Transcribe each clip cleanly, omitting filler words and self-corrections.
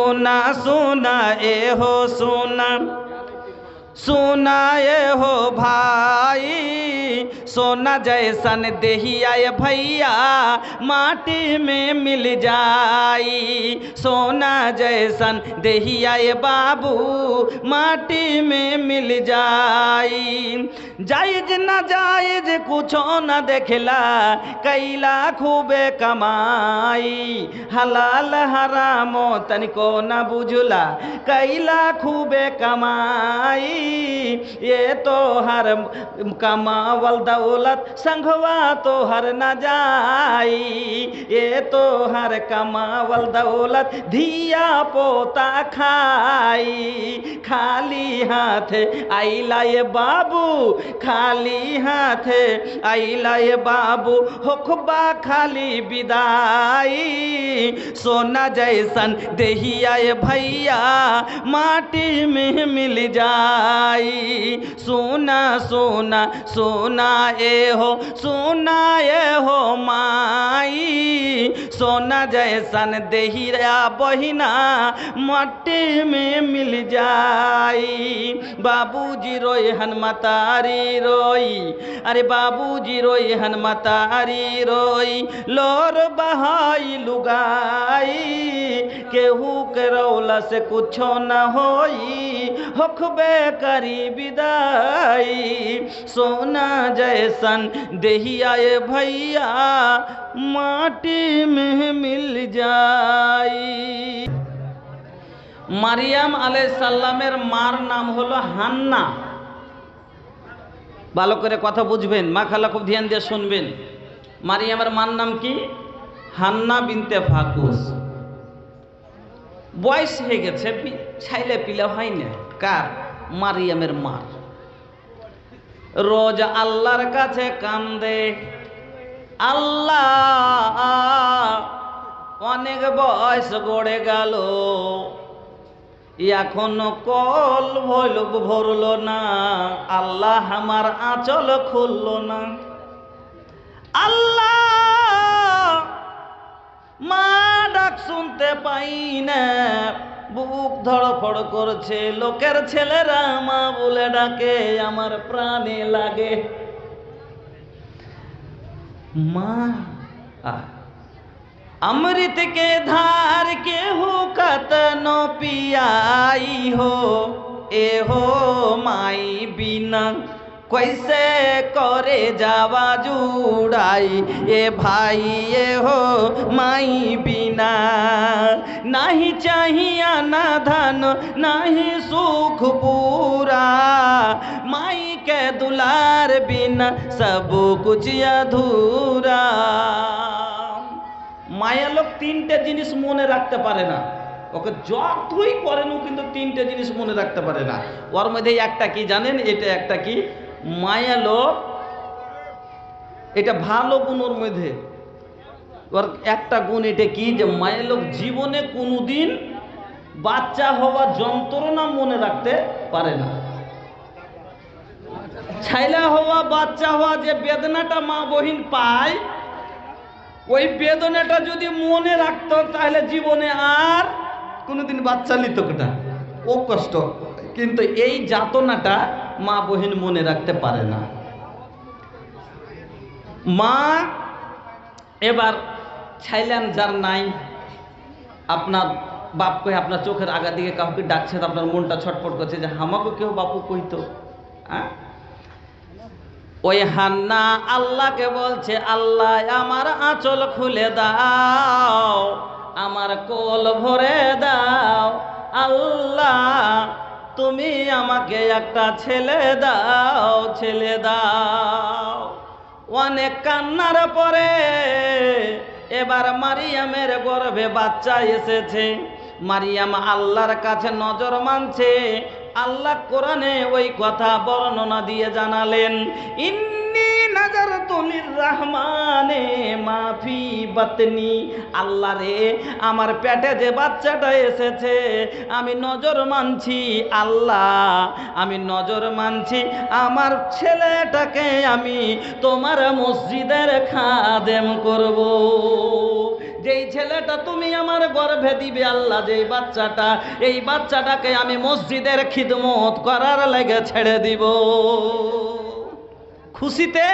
सोना सोना ए हो सोना सुनाए हो भाई सोना जैसन देहिया भैया माटी में मिल जाई सोना जैसन देहिया बाबू माटी में मिल जाई जायज न जायज कुछो न देखला कैला खूबे कमाई हलाल हरामो तनिको न बुझला कैला खूबे कमाई ये तो हर कमावल दौलत संघवा तो हर न जाई ये तो हर कमावल दौलत धिया पोता खाई खाली हाथ आइला ये बाबू खाली हाथ आइला ये बाबू होखबा खाली विदाई सोना जैसन देहिया ये भैया माटी में मिल जाई सोना सोना सोना ए हो माई सोना जैसन देहिया बहिना माटी में मिल जाई बाबूजी रोई हनुमतारी रोई अरे बाबूजी रोई हनुमतारी रोई लोर बहाई लुगाई केहू के रौला से कुछो न होई होखबे करी विदाई सोना जैसन देहिया भैया माटी में मिल जाई মারিয়াম আলাইহিস সালামের মার নাম হলো হান্না ভালো করে কথা বুঝবেন মা খালা খুব ধ্যান দিয়ে শুনবেন মারিয়ামের মার নাম কি হান্না বিনতে ফাকুস বয়স হয়ে গেছে ছাইলে পিলে হয় না কার মারিয়ামের মার রোজ আল্লাহর কাছে কান্দে আল্লাহ অনেক বয়স গড়ে গেল এখনো কল ভরল না আল্লাহ আমার আঁচল খুলল না আল্লাহ মা ডাক শুনতে পাই না বুক ধড়ফড় করছে লোকের ছেলেরা মা বলে ডাকে আমার প্রাণে লাগে মা अमृत के धार के हो कतनो पियाई हो ए हो माई बिना कैसे करे जावा जुड़ाई ए भाई ए हो माई बिना नहीं चाहिए ना धन नहीं सुख पूरा माई के दुलार बिना सब कुछ अधूरा মায়া লোক তিনটে জিনিস মনে রাখতে পারে না ওকে যতই করেন ও কিন্তু তিনটে জিনিস মনে রাখতে পারে না ওর মধ্যে একটা কি জানেন এটা একটা কি মায়া লোক এটা ভালো গুণ ওর মধ্যে ওর একটা গুণ এটা কি যে মায়া লোক জীবনে কোনোদিন বাচ্চা হওয়া যন্ত্রণা মনে রাখতে পারে না ছাইলা হওয়া বাচ্চা হওয়া যে বেদনাটা মা বহিন পায় ওই বেদনাটা যদি মনে রাখতো তাহলে জীবনে আর কোনোদিন বাচ্চা নিত না ও কষ্ট কিন্তু এই যাতনাটা মা বহিন মনে রাখতে পারে না মা এবার ছাইলেন যার নাই আপনার বাপ কই আপনার চোখের আগা দিকে কাউকে ডাকছে আপনার মনটা ছটফট করছে যে আমাকে কেউ বাপু কইতো হ্যাঁ ওই হান্না আল্লাহকে বলছে আল্লাহ আমার আঁচল খুলে দাও আমার কোল ভরে দাও আল্লাহ তুমি আমাকে একটা ছেলে দাও অনেক কান্নার পরে এবার মারিয়ামের গর্ভে বাচ্চা এসেছে মারিয়াম আল্লাহর কাছে নজর মানছে আল্লাহ কোরআনে ওই কথা বর্ণনা দিয়ে জানালেন ইন্নী নাযারতু লিররহমানে মা ফি বাতনি আল্লাহ রে আমার পেটে যে বাচ্চাটা এসেছে আমি নজর মানছি আল্লাহ আমি নজর মানছি আমার ছেলেটাকে আমি তোমার মসজিদের খাদেম করব যেই ছেলেটা তুমি আমার গর্ভে দিবে আল্লাহ, যেই বাচ্চাটা, এই বাচ্চাটাকে আমি মসজিদের খিদমত করার লাগে ছেড়ে দিব। খুশিতে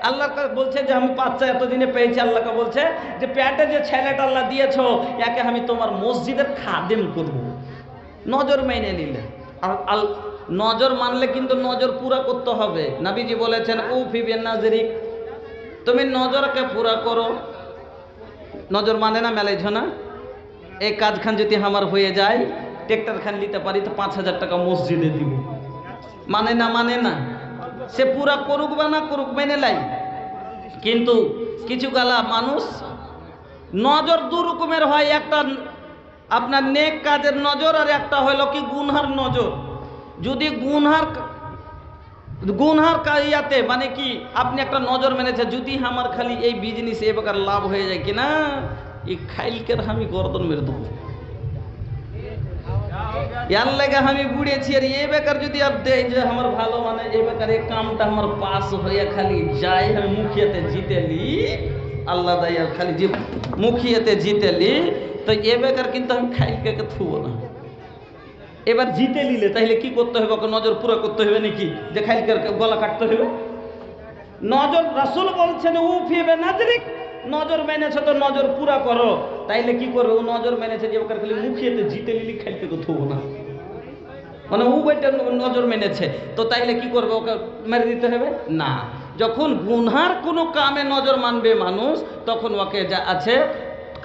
আল্লাহকে বলছে যে আমি বাচ্চা এতদিনে পেয়েছি। আল্লাহকে বলছে যে পেটে যে ছেলেটা আল্লাহ দিয়েছো, একে আমি তোমার মসজিদের খাদেম করব। নজর মেনে নিলে, আর নজর মানলে কিন্তু নজর পুরা করতে হবে। নবীজি বলেছেন উফি বিন নাজরিক, তুমি নজরকে পুরা করো। নজর মানে না মেলাইছ না, এই কাজ খান যদি আমার হয়ে যায়, ট্রেক্টর খান নিতে পারি তো 5,000 টাকা মসজিদে দিব। মানে না, মানে না, সে পুরা করুক বা না করুক মেনে লাই। কিন্তু কিছু গালা মানুষ নজর দু রকমের হয়, একটা আপনার নেক কাজের নজর, আর একটা হলো কি গুনহার নজর। যদি গুনহার ইয়াতে মানে কি আপনি একটা নজর মেনেছে, যদি আমার খালি এই বিজনেস এ প্রকার লাভ হয়ে যায় কিনা, এই খাইলকে আমি গর্দন মেরে দেবো, ইয়ার লেগে আমি বুড়েছি। আর এ বেকার যদি আর দেয় যে আমার ভালো মানে এ বেকার এই কামটা আমার পাস হইয়া খালি যাই, আমি মুখিয়াতে জিতেলি, আল্লাহ দাই আর খালি যে মুখিয়াতে জিতেলি, তো এ বেকার কিন্তু আমি খাইলকে থুবো না। এবার জিতে নিলে তাহলে কি করতে হবে? ওকে নজর পুরো করতে হবে নাকি যে খাইলকে গলা কাটতে হবে? নজর রাসূল বলছেন উফি বিন নাজরিক, নজর মেনেছে তো নজর পুরা করো। তাইলে কি করবে? ও নজর মেনেছে যে ওকে খালি মুখিয়েতে জিতে নিলি, খাইতে থুবো না, মানে ও বইটা নজর মেনেছে, তো তাইলে কি করবে? ওকে মেরে দিতে হবে না। যখন গুনহার কোনো কামে নজর মানবে মানুষ, তখন ওকে যা আছে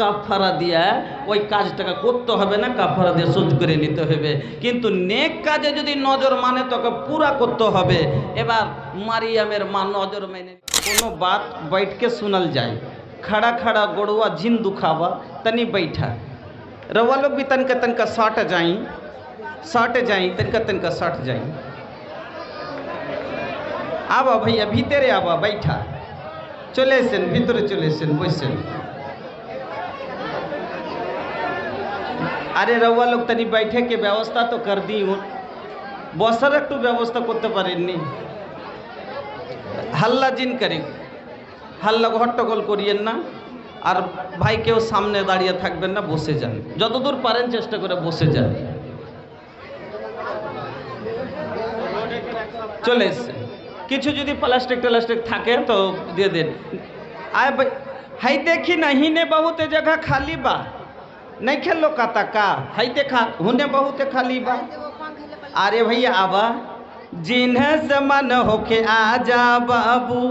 কাফারা দিয়া ওই কাজটাকে করতে হবে না, কাফারা দিয়ে সহ্য করে নিতে হবে। কিন্তু নেক কাজে যদি নজর মানে তোকে পুরা করতে হবে। এবার মারিয়ামের মা নজর মেনে, কোনো বাত बैठके सुनल जाए, खड़ा खड़ा गोड़ुआ जिन दुखावा तनी बैठा, रवा लोग भी तनका तनका सट जाई तनका सट जाई। आवा भैया भीतरे आवा, बैठा चले एसेन, भीतरे चले एसेन, बसेन। আরে রওয়া লোক তনি बैठे के ব্যবস্থা তো কর দি, বসার একটু ব্যবস্থা করতে পারেননি। হাল্লা জিন করি, হাল্লা হট্টগোল করিয়েন না। আর ভাই কেউ সামনে দাঁড়িয়ে থাকবেন না, বসে যান, যতদূর পারেন চেষ্টা করে বসে যান। চলে এসছে, কিছু যদি প্লাস্টিক ট্লাস্টিক থাকে তো দিয়ে দেন। আয় ভাই, হাই দেখি না হিনে बहुते जगह खाली बा, नहीं खेलो काता का, हाई देखा हुने बहुत खाली बा। अरे भैया आबा, जिन्हें से मन होके आजा बाबू,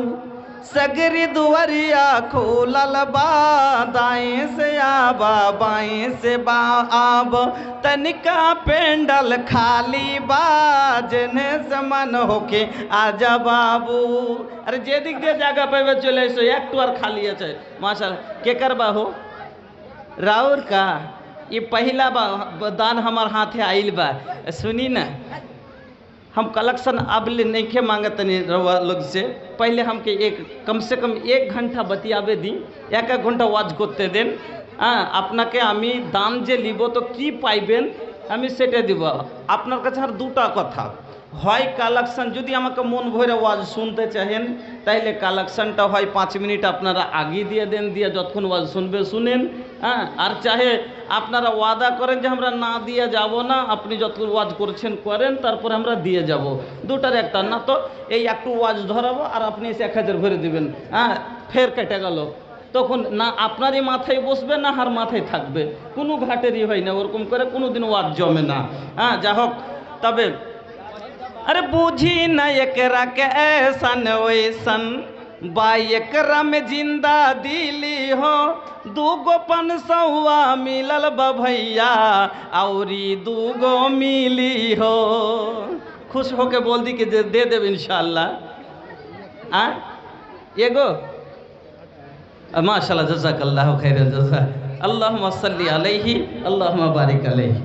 सगरी दुआरिया खोलल बा, दाएं से आबा बाएं से बा आब, तनिका पेंडल खाली बा, जिन्हें से मन होके आजा बाबू। अरे जे दिक जे जगह पे चले एसो, एक और खाली है माशाल्लाह। के करबा हो राउर का ये पहला दान हमार हाथे आइल बा। सुनी ना, हम कलेक्शन अब ले नहीं के मांगत नहीं रवा लोग से, पहले हमके कम से कम 1 घंटा बतियाबे दी, 1 घंटा वाज करते देन। আপনাকে আমি দাম যে লিব তো কি পাইবেন আমি সেটা দিব। আপনার কাছে আর দুটা কথা, হয় কালেকশন, যদি আমাকে মন ভরে ওয়াজ শুনতে চাহেন তাইলে কালেকশনটা হয় 5 মিনিট আপনারা আগে দিয়ে দেন, দিয়ে যতক্ষণ ওয়াজ শুনবে শুনেন। আর চাহে আপনারা ওয়াদা করেন যে আমরা না দিয়ে যাব না, আপনি যতক্ষণ ওয়াজ করছেন করেন, তারপরে আমরা দিয়ে যাব। দুটার একটা, না তো এই একটু ওয়াজ ধরাবো আর আপনি এসে 1000 ভরে দেবেন, ফের কেটে গেল, তখন না আপনারই মাথায় বসবে না হার মাথায় থাকবে, কোনো ঘাটেরই হয় না, ওরকম করে কোনো দিন ওয়াজ জমে না। যা হোক, তবে अरे बूझी न एकरा के ऐसन वैसन, बा एकरा में जिंदा दिली हो, 2 500 मिलल बा भैया, औरी 2 मिली हो। खुश होके बोल दी कि दे देव इंशाल्लाह। एगो माशाल्लाह, जज़ाकल्लाहु खैरन जज़ा, अल्लाहुम्मा सल्ली अलैहि अल्लाहुम्मा बारिक अलैहि।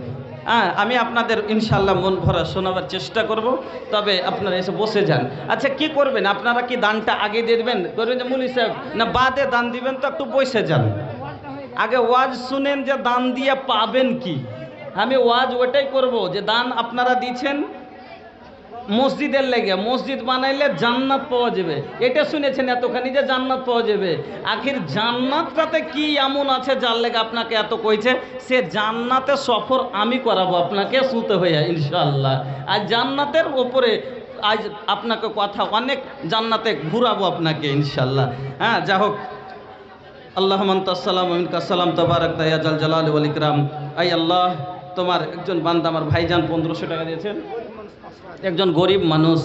আমি আপনাদের ইনশাল্লাহ মন ভরা শোনাবার চেষ্টা করব, তবে আপনারা এসে বসে যান। আচ্ছা কি করবেন আপনারা? কি দানটা আগে দিয়ে দেবেন, করবেন যে মুলি সাহেব, না বাদে দান দিবেন? তো একটু বসে যান, আগে ওয়াজ শুনেন যে দান দিয়ে পাবেন কি। আমি ওয়াজ ওটাই করব যে দান আপনারা দিচ্ছেন, মসজিদের লেগে, মসজিদ বানাইলে জান্নাত পাওয়া যাবে, এটা শুনেছেন এতখানি যে জান্নাত পাওয়া যাবে। আখির জান্নাতটাতে কি এমন আছে যার লেগে আপনাকে এত কইছে? সে জান্নাতে সফর আমি করাবো আপনাকে শুতে হইয়া ইনশাআল্লাহ। আর জান্নাতের ওপরে আজ আপনাকে কথা অনেক জান্নাতে ঘুরাবো আপনাকে ইনশাআল্লাহ। হ্যাঁ, যা হোক, আল্লাহুম্মা আনতাস সালাম ওয়া মিনকাস সালাম তাবারাকতা ইয়া জাল জালালি ওয়াল ইকরাম। আই আল্লাহ, তোমার একজন বান্দা আমার ভাইজান 1500 টাকা দিয়েছেন, একজন গরিব মানুষ,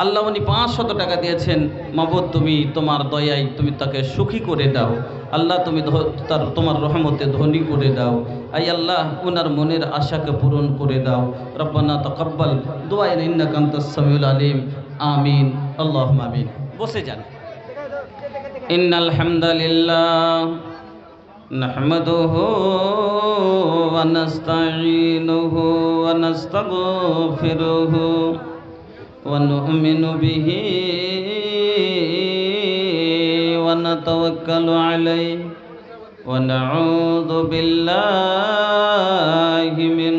আল্লাহ উনি 500 টাকা দিয়েছেন। মাবুদ, তুমি তোমার দয়ায় তুমি তাকে সুখী করে দাও আল্লাহ, তুমি তার তোমার রহমতে ধনী করে দাও। আই আল্লাহ, উনার মনের আশাকে পূরণ করে দাও। রব্বানা তাকাব্বাল দুআ ইন্নাকা আনতাস সামিউল আলিম। আমিন, আল্লাহুম্মা আমিন। বসে যান। ইন্নাল হামদালিল্লাহ নাহমাদুহু ওয়া নাস্তাঈনুহু ওয়া নাস্তাগফিরুহু ওয়া নু'মিনু বিহি ওয়া নাতাওয়াক্কালু আলাইহি ওয়া নাউযু বিল্লাহি মিন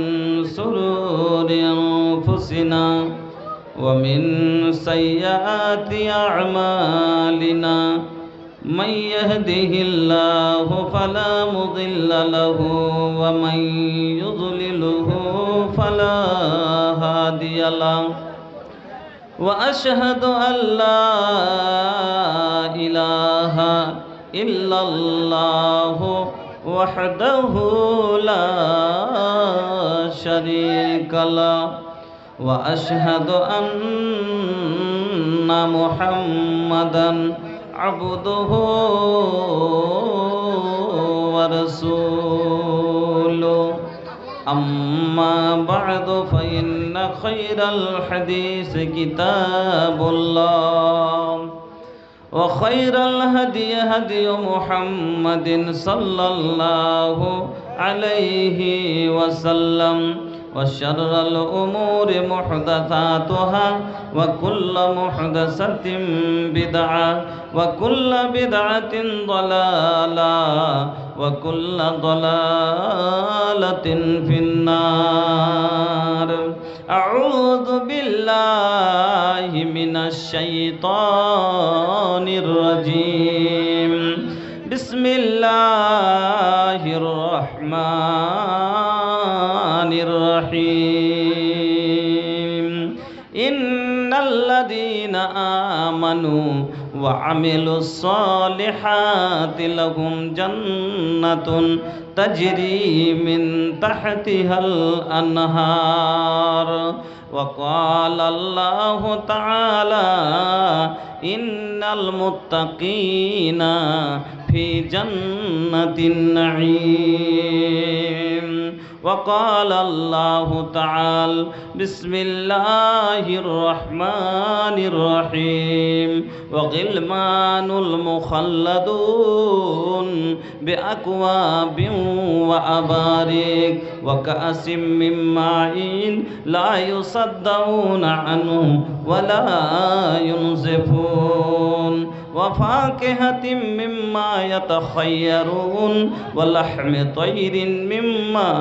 শুরুরি আনফুসিনা ওয়া মিন সাইয়্যাতি আ'মালিনা। من يهده الله فلا مضل له ومن يضلله فلا هادي له وأشهد أن لا إله إلا الله وحده لا شريك له وأشهد أن محمدا عبده ورسوله أما بعد فإن خير الحديث كتاب الله وخير الهدي هدي محمد صلى الله عليه وسلم وشر الأمور محدثاتها وكل محدثة بدعة وكل بدعة ضلالة وكل ضلالة في النار. أعوذ بالله من الشيطان الرجيم. بسم الله الرحمن الرحيم. إن الذين آمنوا وعملوا الصالحات لهم جنة تجري من تحتها الأنهار. وقال الله تعالى إن المتقين في جنة النعيم. وقال الله تعالى بسم الله الرحمن الرحيم. وغلمان المخلدون بأكواب وأباريك وكأس من معين لا يصدعون عنه ولا ينزفون وفاكهة مما يتخيرون ولحم طير مما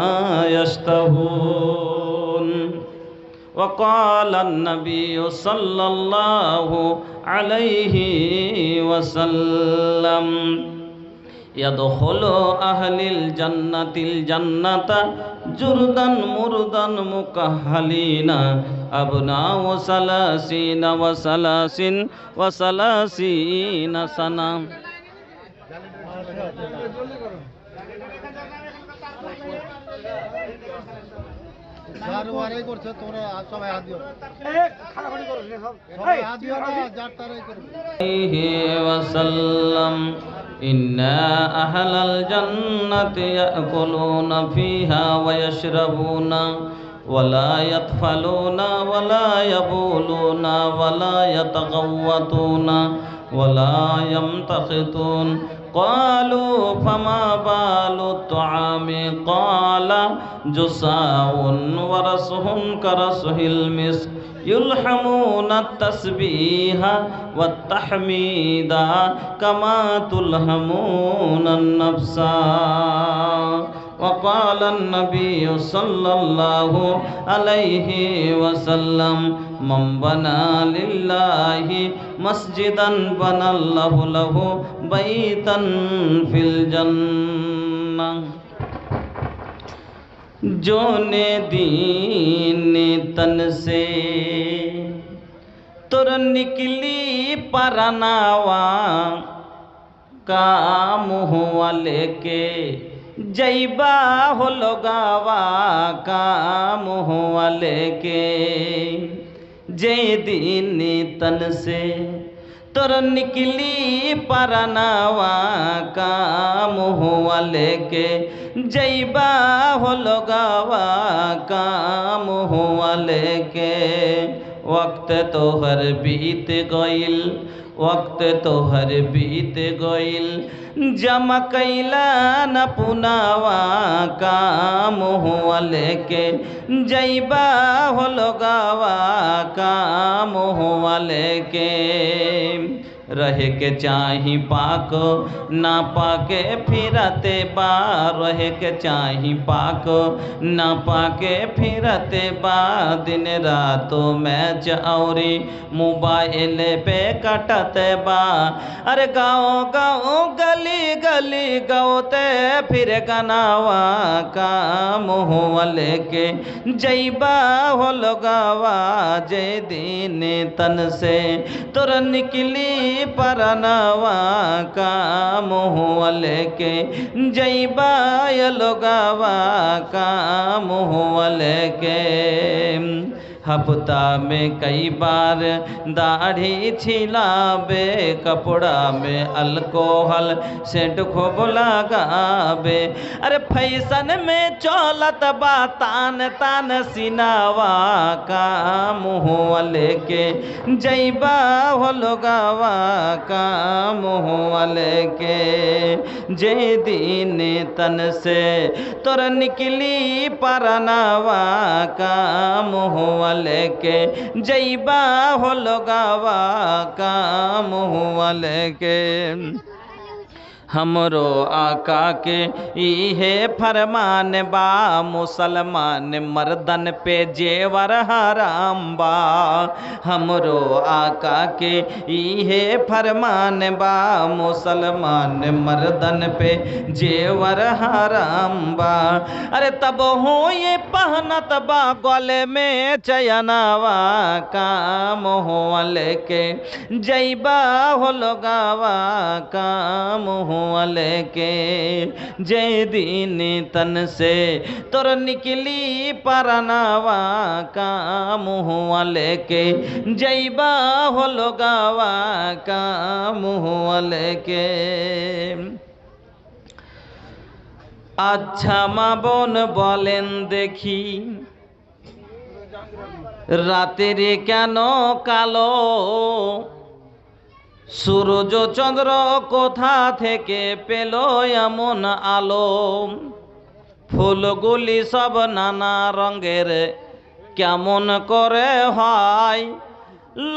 يشتهون. وقال النبي صلى الله عليه وسلم يدخل أهل الجنة الجنة جردا مردا مكهلين أبناء 30 وثلاثين سنة. وسلم إن أهل الجنة يأكلون فيها ويشربون ولا يطفلون ولا يبولون ولا يتغوطون ولا يمتخطون. قالوا فما بال الطعام؟ قال جساء ورسه كرسه المسك يلحمون التسبيح والتحميد كما تلهمون النفس. وقال النبي صلى الله عليه وسلم من بنى لله مسجدا بنى الله له بيتا في الجنة जो ने दीन तन से तुर निकली परनावा काम हुआ लेके जैबा हो लोगावा काम हुआ लेके जय दीन तन से तुर निकली परनावा काम हुआ लेके जैबा हो लोगावा काम हुआ लेके वक्त तो हर बीत गइल वक्त तो हर बीत गइल जमा कैला न पुनावा काम हुआ लेके जैबा हो लोगावा काम हुआ लेके रहे के चाही पाक ना पाके फिरते बा रहे के चाही पाक ना पाके फिरते बा दिन रातों मैच औरी मोबाइल पे कटते बा अरे गाँव गाँव गली गली गौते फिर गनावा काम हुआ लेके जैबा हो लोगावा जय दीन तन से तुर निकली परनावा काम हुआ लेके जैबा लोगावा काम हुआ लेके हफ्ता में कई बार दाढ़ी छिलाबे कपड़ा में अल्कोहल सेंट खूब लगाबे अरे फैशन में चलत बा तान तान सिनावा काम हुआ लेके जैबा हो लोगावा काम हुआ लेके जय दीन तन से तोर निकली परनावा काम हुआ लेके जैबा हो लोगावा काम हुआ लेके हमरो आका के इहे फरमान बा मुसलमान मर्दन पे जेवर हराम बा हमरो आका के इहे फरमान बा मुसलमान मर्दन पे जेवर हराम बा अरे तब हो ये पहनत बा गले में चयनावा काम हो लेके जैबा हो लोगावा काम हो लेके जय दीन तन से तोर निकली परनावा काम हुआ लेके जैबा हो लोगावा काम हुआ लेके अच्छा माँ बोन बोलें देखी रातेर केन कालो सूरज चंद्र कोथा थेके पेलो एमन आलो फुलगुली सब नाना रंगेर केमन करे हय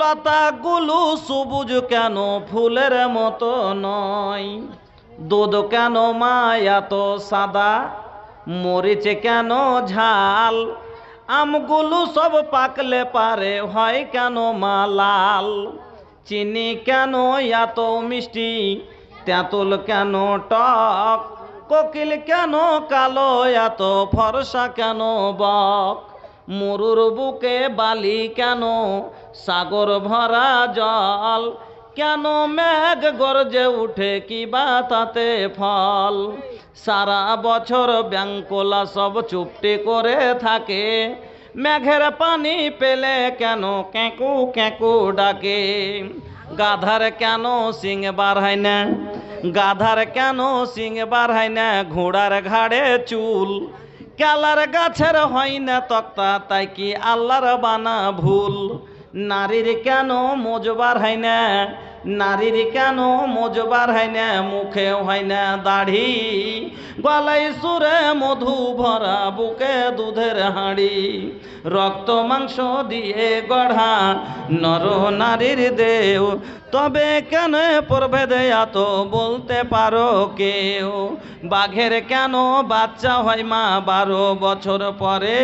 लतागुलो सबुज केन फुलेर मतो नय दूध केन मा एतो सादा मरिच केन झाल আমগুলো सब पाकले पारे हय केन मा लाल চিনি কেন এত মিষ্টি তেঁতুল কেন টক কোকিল কেন কালো এত ফর্সা কেন বক মরুর বুকে বালি কেন সাগর ভরা জল কেন মেঘ গর্জে উঠে কি বা তাতে ফল সারা বছর ব্যাঙ্কোলা সব চুপটি করে থাকে মেঘের পানি পেলে কেন ক্যাঁকু ক্যাঁকু ডাকে গাধার কেন সিং বার হয় না গাধার কেন সিং বার হয় না ঘোড়ার ঘাড়ে চুল কেলার গাছের হয় না তক্তা তাই কি আল্লাহর বানা ভুল নারীর কেন মোজবার হয় না নারীর কেন মোজবার হয় না মুখে হয় না দাড়ি গলায় সুরে মধু ভরা বুকে দুধের হাঁড়ি রক্ত মাংস দিয়ে গড়া নর নারীর দেও তবে কেন প্রভেদ এত বলতে পারো কেউ? বাঘের কেন বাচ্চা হয় মা 12 বছর পরে?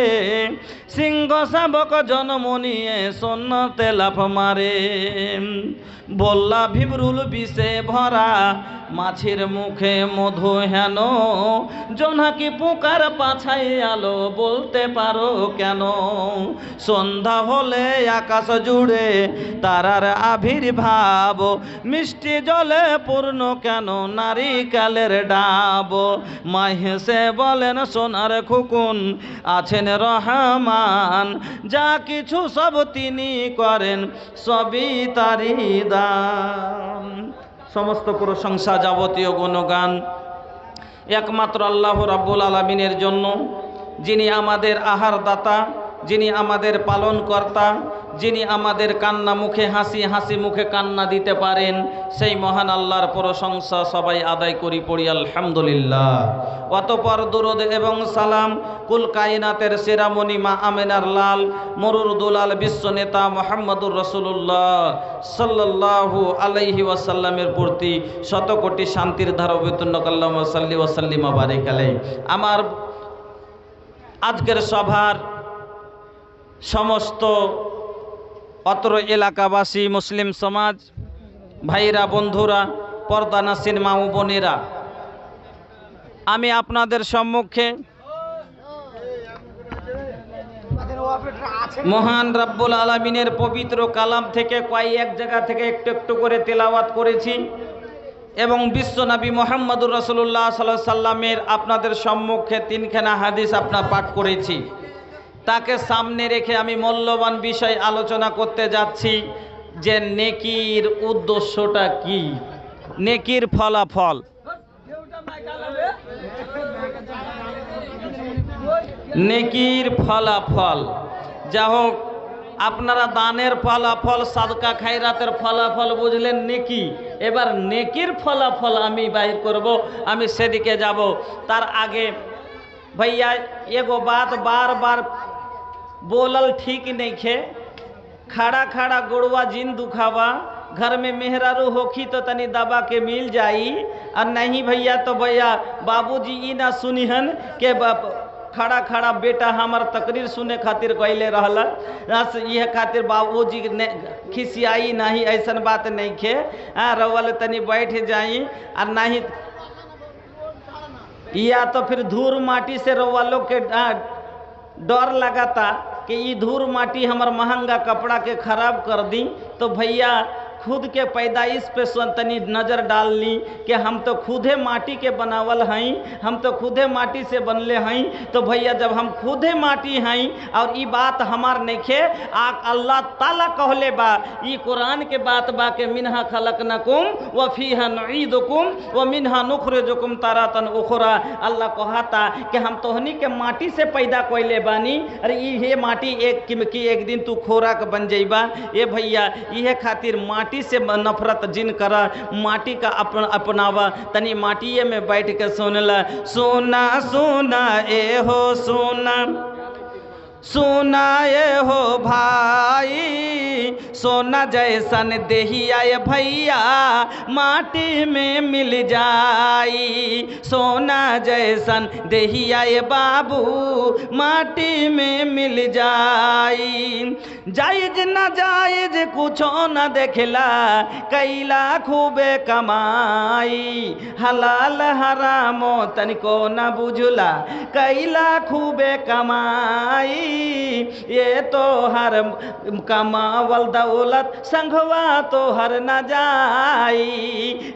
সিংহ শাবক জন্ম নিয়ে সন্ন্যতে লাফ মারে। বললা ভিবরুল বিষে ভরা মাছের মুখে মধু হেন, জোনাকি পোকার পাছায় আলো বলতে পারো কেন? সন্ধ্যা হলে আকাশ জুড়ে তারার আবির্ভাব, মিষ্টি জলে পূর্ণ কেন নারিকেলের ডাব? মা হেসে বলেন সোনার খুকুন আছেন রহমান, যা কিছু সব তিনি করেন সবই তারি দান। সমস্ত প্রশংসা যাবতীয় গুণগান একমাত্র আল্লাহ রাব্বুল আলামিনের জন্য, যিনি আমাদের আহার দাতা, যিনি আমাদের পালন কর্তা, যিনি আমাদের কান্না মুখে হাসি, হাসি মুখে কান্না দিতে পারেন, সেই মহান আল্লাহর প্রশংসা সবাই আদায় করি, পড়ি আলহামদুলিল্লাহ। অতঃপর দুরূদ এবং সালাম কুল কায়নাতের শিরামণি মা আমেনার লাল মরুর দুলাল বিশ্ব নেতা মুহাম্মদুর রাসূলুল্লাহ সাল্লাল্লাহু আলাইহি ওয়াসাল্লামের প্রতি শতকোটি শান্তির ধারা অবতীর্ণ আল্লাহুম্মা সাল্লি ওয়া সাল্লিম ওয়া বারিক আলাইহি। আমার আজকের সভার সমস্ত অত্র এলাকাবাসী, মুসলিম সমাজ, ভাইরা, বন্ধুরা, পর্দানাসীন মা ও বোনেরা, আমি আপনাদের সম্মুখে মহান রব্বুল আলামিনের পবিত্র কালাম থেকে কয়েক জায়গা থেকে একটু একটু করে তেলাওয়াত করেছি এবং বিশ্বনবী মুহাম্মদুর রাসূলুল্লাহ সাল্লাল্লাহু আলাইহি সাল্লামের আপনাদের সম্মুখে 3খানা হাদিস আপনার পাঠ করেছি। তাকে সামনে রেখে আমি মূল্যবান বিষয় আলোচনা করতে যাচ্ছি যে নেকির উদ্দেশ্যটা কি, নেকির ফলাফল। নেকির ফলাফল যা হোক, আপনারা দানের ফলাফল, সাদকা খায়রাতের ফলাফল বুঝলেন নেকি। এবার নেকির ফলাফল আমি বাইর করব, আমি সেদিকে যাব। তার आगे भैया एगो बात बार बार बोलल ठीक नहीं खे। खड़ा खड़ा गोड़वा जिन दुखावा, घर में मेहरारू होखी तो तनी दबा के मिल जाई, और नहीं भैया तो भैया बाबूजी ई ना सुनिहन के खड़ा खड़ा बेटा हमार तकरीर सुने खातिर गईले रहला, यह खातिर बाबूजी ने खिसियाई नहीं, ऐसन बात नहीं खे। रवल तनी बैठ जाई, और नहीं या तो फिर धूल माटी से रवा लोग के डर लगाता कि ये धूल माटी हमार महंगा कपड़ा के खराब कर दी, तो भैया खुद के पैदाइश पे तनी नज़र डाल ली कि हम तो खुदे माटी के बनावल हैं, हम तो खुदे माटी से बनले हैं। तो भैया जब हम खुदे माटी हैं और ये बात हमार नइखे, अल्लाह ताला कहले बा, ये कुरान के बात बा के मिनहा खलकनाकुम व फीहा नुईदुकुम व मिनहा नुखरिजुकुम तारातन उखरा। अल्लाह कहता कि हम तोहनी के माटी से पैदा कइले बानी, अरे ये माटी एक दिन तू खोराक बन जइबा। ये भैया ये खातिर माटी से नफरत जिन करा, माटी का अपनावा, तनी माटिए में बैठ के सुनला। सोना सोना ए हो सोना, सोना ए हो भाई, सोना जैसन देहिया भैया माटी में मिल जाई, सोना जैसन देहिया बाबू माटी में मिल जाई। जायज न जायज कुछो न देखला, कैला खूबे कमाई, हलाल हरामो तनिको न बुझला, कैला खूबे कमाई। ये तो हर कमावल दौलत संघवा तो हर न जाई,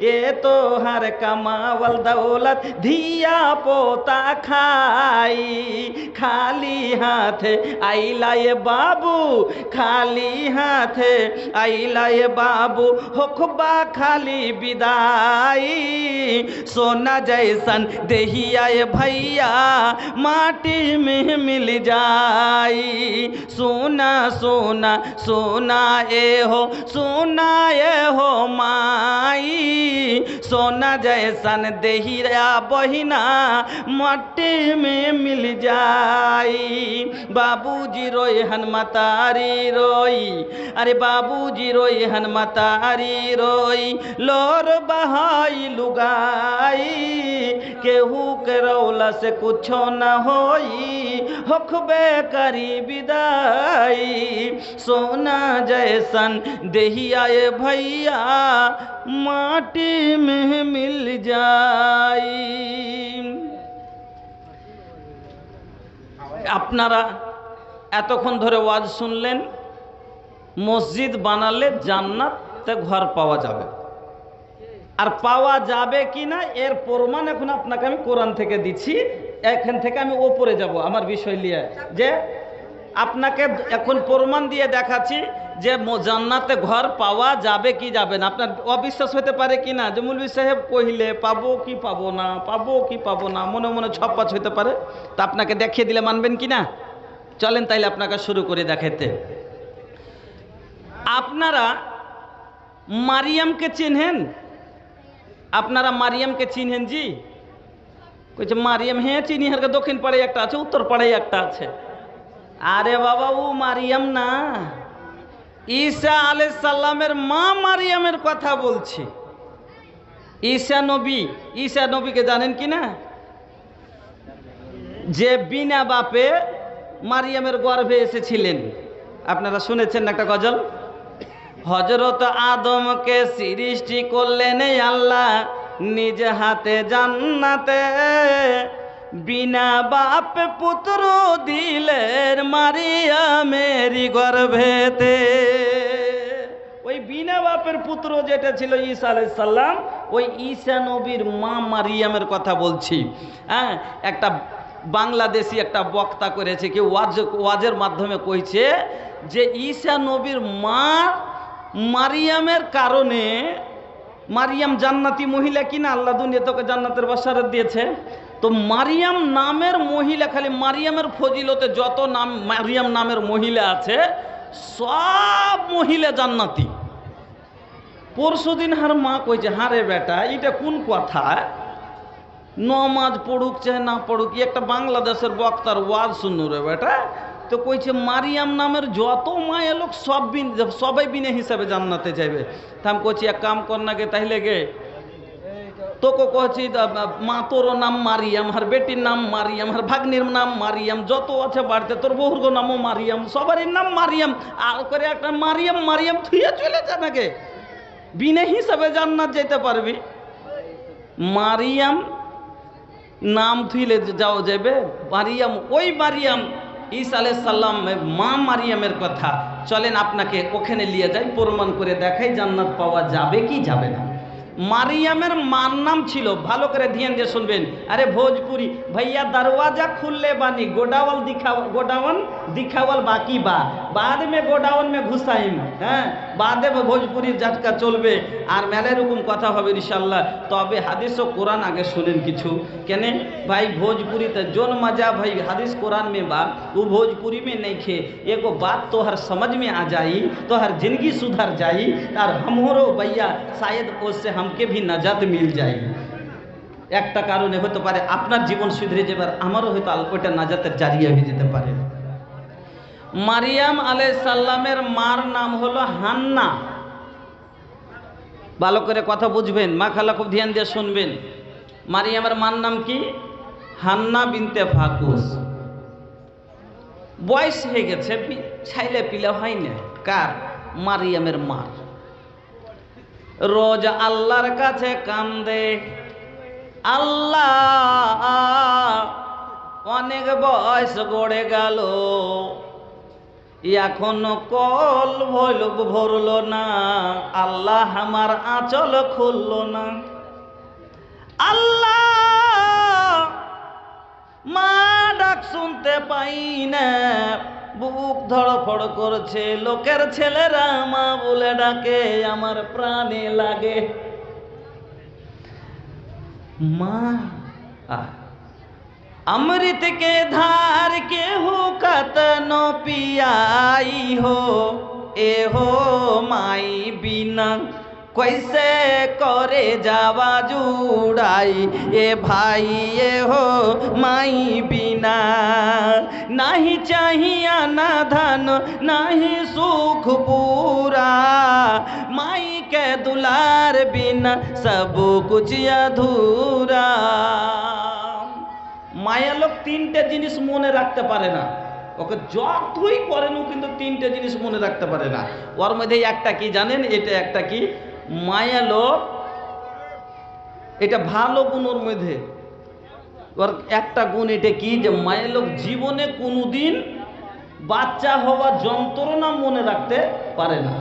ये तो हर कमावल दौलत धिया पोता खाई। खाली हाथ आइला ये बाबू, खाली हाथ आइला ये बाबू, होखबा खाली विदाई। सोना जैसन देहिया ये भैया माटी में मिल जाई, सोना सोना सोना सुनाए हो माई सोना जैसन देहिया बहिना मट्टी में मिल जाई बाबूजी रोए हनुमतारी रोई अरे बाबूजी रोए हनुमतारी रोई लोर बहाई लुगाई केहू के रौला से कुछो न होई होखबे करी विदाई सोना जैसन देहिया ए भैया माटी में मिल जाई। আপনারা এতক্ষণ ধরে ওয়াজ শুনলেন মসজিদ বানালে জান্নাতে ঘর পাওয়া যাবে আর পাওয়া যাবে কিনা এর প্রমাণ এখন আপনাকে আমি কোরআন থেকে দিচ্ছি এখান থেকে আমি ওপরে যাব আমার বিষয় নিয়ে যে আপনাকে এখন প্রমাণ দিয়ে দেখাচ্ছি যে জান্নাতে ঘর পাওয়া যাবে কি যাবে না আপনার অবিশ্বাস হতে পারে কি না যে মৌলভী সাহেব কইলে পাবো কি পাবো না মনে মনে ছপ্পাচ হতে পারে তা আপনাকে দেখিয়ে দিলে মানবেন কি না চলেন তাইলে আপনাকে শুরু করে দেখাতে আপনারা মারিয়ামকে চিনেন আপনারা মারিয়ামকে চিনেন জি কইছে মারিয়াম হ্যাঁ চিনি হারকে দক্ষিণ পাড়ে একটা আছে উত্তর পাড়ে একটা আছে আরে বাবা ও মারিয়াম না ঈসা আলাইহিস সালামের মা মারিয়ামের কথা বলছি ঈসা নবীকে জানেন কি না যে বিনা বাপে মারিয়ামের গর্ভে এসেছিলেন আপনারা শুনেছেন একটা গজল হযরত আদমকে সৃষ্টি করলেন আল্লাহ নিজ হাতে জান্নাতে বিনা বাপ পুত্র দিলেন মারিয়ামের গর্ভেতে ওই বিনা বাপের পুত্র যেটা ছিল ঈসা আলাইহিস সালাম ওই ঈসা নবীর মা মারিয়ামের কথা বলছি হ্যাঁ একটা বাংলাদেশি একটা বক্তা করেছে কি ওয়াজের মাধ্যমে কইছে যে ঈসা নবীর মা মারিয়ামের কারণে মারিয়াম জান্নাতি মহিলা কিনা আল্লাহ দুনিয়া তোকে জান্নাতের বাশারত দিয়েছে তো মারিয়াম নামের মহিলা খালি মারিয়ামের ফজিলতে যত নাম মারিয়াম নামের মহিলা আছে সব মহিলা জান্নাতি পরশুদিন হার মা কইছে হারে বেটা এটা কোন কথা নমাজ পড়ুক চাহে না পড়ুক একটা বাংলাদেশের বক্তার ওয়াজ শুনু রে বেটা তো কইছে মারিয়াম নামের যত মায়ের লোক সবাই বিনে হিসাবে জান্নাতে যাবে তা আমি কইছি এক কাম কর না গে তাইলে গে তোকে কইছি মা তোর নাম মারিয়াম আর বেটির নাম মারিয়াম আর ভাগ্নির নাম মারিয়াম যত আছে বাড়িতে তোর বহুর নামও মারিয়াম সবারই নাম মারিয়াম আর করে একটা মারিয়াম থুয়ে চলে যা নাকি বিনে হিসাবে জান্নাত যেতে পারবি মারিয়াম নাম থুইলে যাও যাবে মারিয়াম ওই মারিয়াম ঈসা আলাইহিস সালাম মা মারিয়ামের কথা চলেন আপনাকে ওখানে নিয়ে যাই প্রমাণ করে দেখাই জান্নাত পাওয়া যাবে কি যাবে না মারিয়ামের মার নাম ছিল ভালো করে ধ্যান দিয়ে শুনবেন আরে ভোজপুরি भैया दरवाजा खुलले बानी गोडाउन दिखावल बाकी बा बाद में गोडाउन में घुसाइम হ্যাঁ বাদে ভোজপুরি জাটকা চলবে আর মেলা রকম কথা হবে ইনশাআল্লাহ তবে হাদিস ও কোরআন আগে শুনেন কিছু কেন भाई भोजपुरी तो जोन मजा भाई हदीस कुरान में बा वो भोजपुरी में नहीं खे एगो बात तो हर समझ में आ जाई तो हर जिंदगी सुधर जाई और हमरो भैया शायद उससे हमके भी नजात मिल जाई একটা কারণে হতে পারে আপনার জীবন সুধরে যাবার আমারও হয়তো ওটা নাজাতের জারিয়া হয়ে যেতে পারে মারিয়াম আলাইহিস সালামের মার নাম হলো হান্না ভালো করে কথা বুঝবেন মা খালা খুব ধ্যান দিয়ে শুনবেন মারিয়ামের মার নাম কি হান্না বিনতে ফাকুস বয়স হয়ে গেছে ছাইলে পিলে হয় না কার মারিয়ামের মার রোজ আল্লাহর কাছে কান্দে আল্লাহ অনেক বয়স গড়ে গেল এখনো কল ভরল না আল্লাহ আমার আঁচল খুলল না আল্লাহ মা ডাক শুনতে পাই না বুক ধড়ফড় করছে লোকের ছেলেরা মা বলে ডাকে আমার প্রাণে লাগে মা अमृत के धार के हो कतनो पियाई हो এ হো মাই বিনা कैसे करे जावा जुड़ाई ए भाई ए हो माई बिना नहीं चाहिए ना धन नहीं सुख पूरा माई के दुलार बिना सब कुछ अधूरा। माया लोग तीनटे जिनिस मने रखते पारे ना ওকে যতই করেন ও কিন্তু তিনটে জিনিস মনে রাখতে পারে না। ওর মধ্যে একটা কি জানেন? এটা একটা কি মায়া লোক, এটা ভালো গুণ ওর মধ্যে। ওর একটা গুণ এটা কি যে মায়া লোক জীবনে কোনোদিন বাচ্চা হওয়া যন্ত্রণা মনে রাখতে পারে না।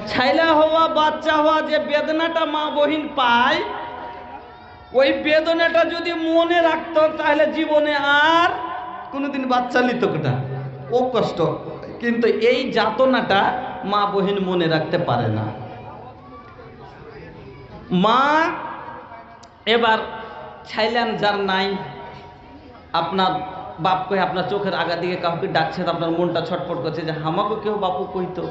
ছাইলা হওয়া বাচ্চা হওয়া যে বেদনাটা মা বহিন পায়, ওই বেদনাটা যদি মনে রাখতো তাহলে জীবনে আর কোনোদিন বাচ্চা নিত না, ও কষ্ট। কিন্তু এই যাতনাটা মা বহিন মনে রাখতে পারে না। মা এবার ছাইলেন যার নাই, আপনার বাপ কই আপনার চোখের আগা দিকে কাউকে ডাকছে, আপনার মনটা ছটফট করছে যে আমাকে কেউ বাপু কইতো।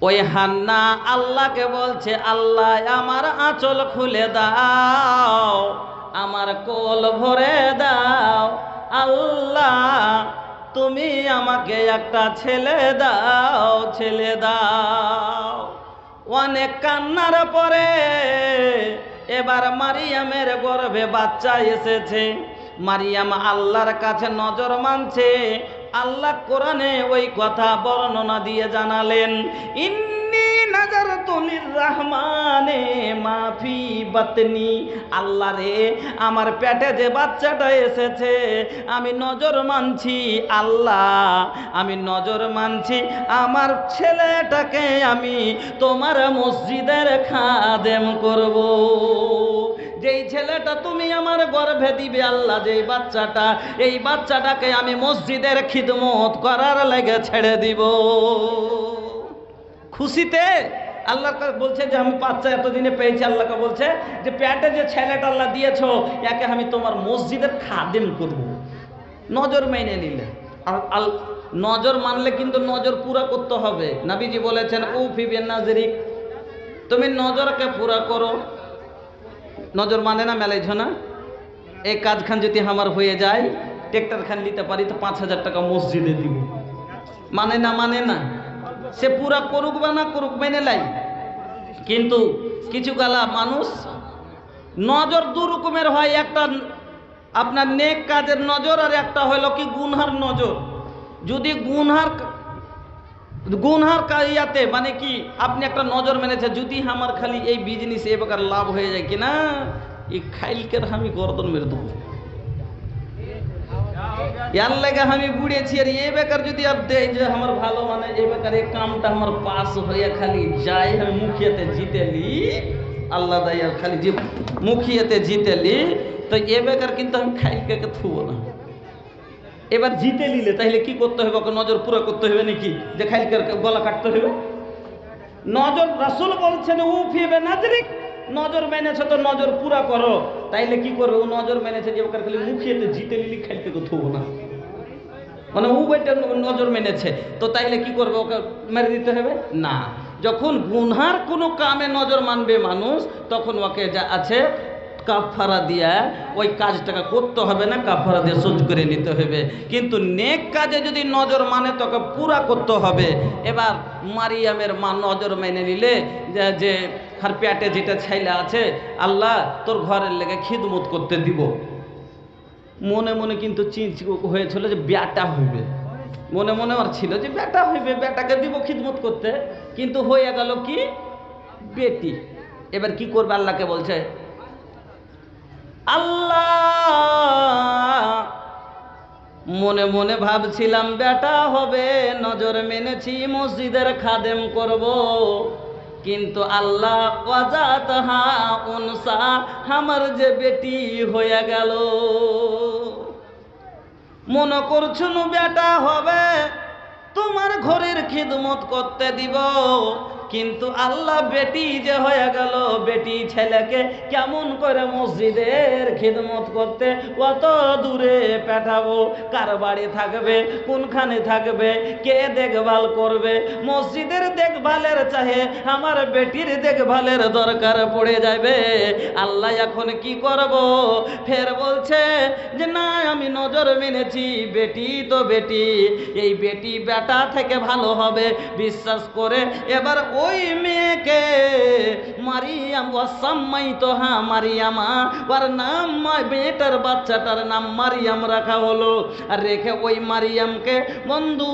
ওই হান্না আল্লাহকে বলছে, আল্লাহ আমার আঁচল খুলে দাও, আমার কোল ভরে দাও, আল্লাহ তুমি আমাকে একটা ছেলে দাও, ছেলে দাও। অনেক কান্নার পরে এবার মারিয়ামের গর্ভে বাচ্চা এসেছে। মারিয়াম আল্লাহর কাছে নজর মানছে। আল্লাহ কোরআনে ওই কথা বর্ণনা দিয়ে জানালেন, ইন্নী নাজারতু লিররহমানে মা ফি বাতনি। আল্লাহ রে, আমার পেটে যে বাচ্চাটা এসেছে আমি নজর মানছি, আল্লাহ আমি নজর মানছি আমার ছেলেটাকে আমি তোমার মসজিদের খাদেম করব। যেই ছেলেটা তুমি আমার গর্ভে দিবে আল্লাহ, যেই বাচ্চাটা, এই বাচ্চাটাকে আমি মসজিদের খিদমত করার লাগে ছেড়ে দিব। খুশিতে আল্লাহ বলছে যে আমি বাচ্চা এতদিনে পেয়েছি। আল্লাহকে বলছে যে পেটে যে ছেলেটা আল্লাহ দিয়েছ, একে আমি তোমার মসজিদের খাদেম করব। নজর মেনে নিলে, আর নজর মানলে কিন্তু নজর পুরা করতে হবে। নবীজি বলেছেন উফি বিন নাজরিক, তুমি নজরকে পুরা করো। নজর মানে না মেলাইছ না, এই কাজ খান যদি আমার হয়ে যায়, ট্রেক্টর খান নিতে পারি তো 5,000 টাকা মসজিদে দিব। মানে না, মানে না, সে পুরা করুক বা না করুক মেনে লাই। কিন্তু কিছু গালা মানুষ নজর দু রকমের হয়, একটা আপনার নেক কাজের নজর, আর একটা হলো কি গুনহার নজর। যদি গুনহার ইয়াতে মানে কি আপনি একটা নজর মেনেছে, যদি আমার খালি এই বিজনেস এ প্রকার লাভ হয়ে যায় কিনা, এই খাইলকে আমি গর্দন মেরে দেবো, यार लगे हमें बुढ़े छे ये बेकार যদি আর দেই যে আমার ভালো মানে এই বেকার এই কামটা আমার পাস হইয়া খালি যাই, আমি মুখিয়াতে জিতেলি আল্লাহ দয়া খালি যে মুখিয়াতে জিতেলি, তো এ বেকার কিন্তু আমি খাইলকে থুবো না। এবার জিতে নিলে তাহলে কি করতে হবে? ওকে নজর পুরো করতে হবে নাকি যে খাইলকে গলা কাটতে হবে? নজর রাসূল বলছেন উফি বিনাজরিক, নজর মেনেছে তো নজর পুরা করো। তাইলে কি করবে? ও নজর মেনেছে যে ওকে খালি মুখিয়েতে জিতে নিলি, খাইতে থুবো না, মানে ও বইটা নজর মেনেছে, তো তাইলে কি করবে? ওকে মেরে দিতে হবে না। যখন গুনহার কোনো কামে নজর মানবে মানুষ, তখন ওকে যা আছে কাফারা দিয়া ওই কাজটাকে করতে হবে না, কাফারা দিয়ে সহ্য করে নিতে হবে। কিন্তু নেক কাজে যদি নজর মানে তোকে পুরা করতে হবে। এবার মারিয়ামের মা নজর মেনে নিলে যে আর পেটে যেটা ছাইলা আছে, আল্লাহ তোর ঘরের লেগে খিদমত করতে দিব। মনে মনে কিন্তু চিন্তা হয়েছিল যে বেটা হইবে, মনে মনে আর ছিল যে বেটা হইবে, বেটাকে দিব খিদমত করতে, কিন্তু হয়ে গেল কি বেটি। এবার কি করবে? আল্লাহকে বলছে, আল্লাহ মনে মনে ভাবছিলাম বেটা হবে, নজর মেনেছি মসজিদের খাদেম করব, কিন্তু আল্লাহ ওয়াজাতহা উনসা, আমার যে বেটি হয়ে গেল। মনে করছুন বেটা হবে তোমার ঘরের খিদমত করতে দিব, কিন্তু আল্লাহ বেটি যে হয়ে গেল, বেটি ছেলেকে কেমন করে মসজিদের খিদমত করতে কত দূরে পাঠাবো, কার বাড়ি থাকবে, কোনখানে থাকবে, কে দেখভাল করবে। মসজিদের দেখভালের চাহে আমার বেটির দেখভালের দরকার পড়ে যাবে। আল্লাহ এখন কি করব? ফের বলছে যে না, আমি নজর মেনেছি, বেটি তো বেটি, এই বেটি বেটা থেকে ভালো হবে বিশ্বাস করে এবার ওই মেয়েকে মারিয়াম ওয়াসাম্মাই তো হ্যাঁ মারিয়ামা, ওর নাম, মেয়েটার বাচ্চাটার নাম মারিয়াম রাখা হলো। আর রেখে ওই মারিয়ামকে বন্ধু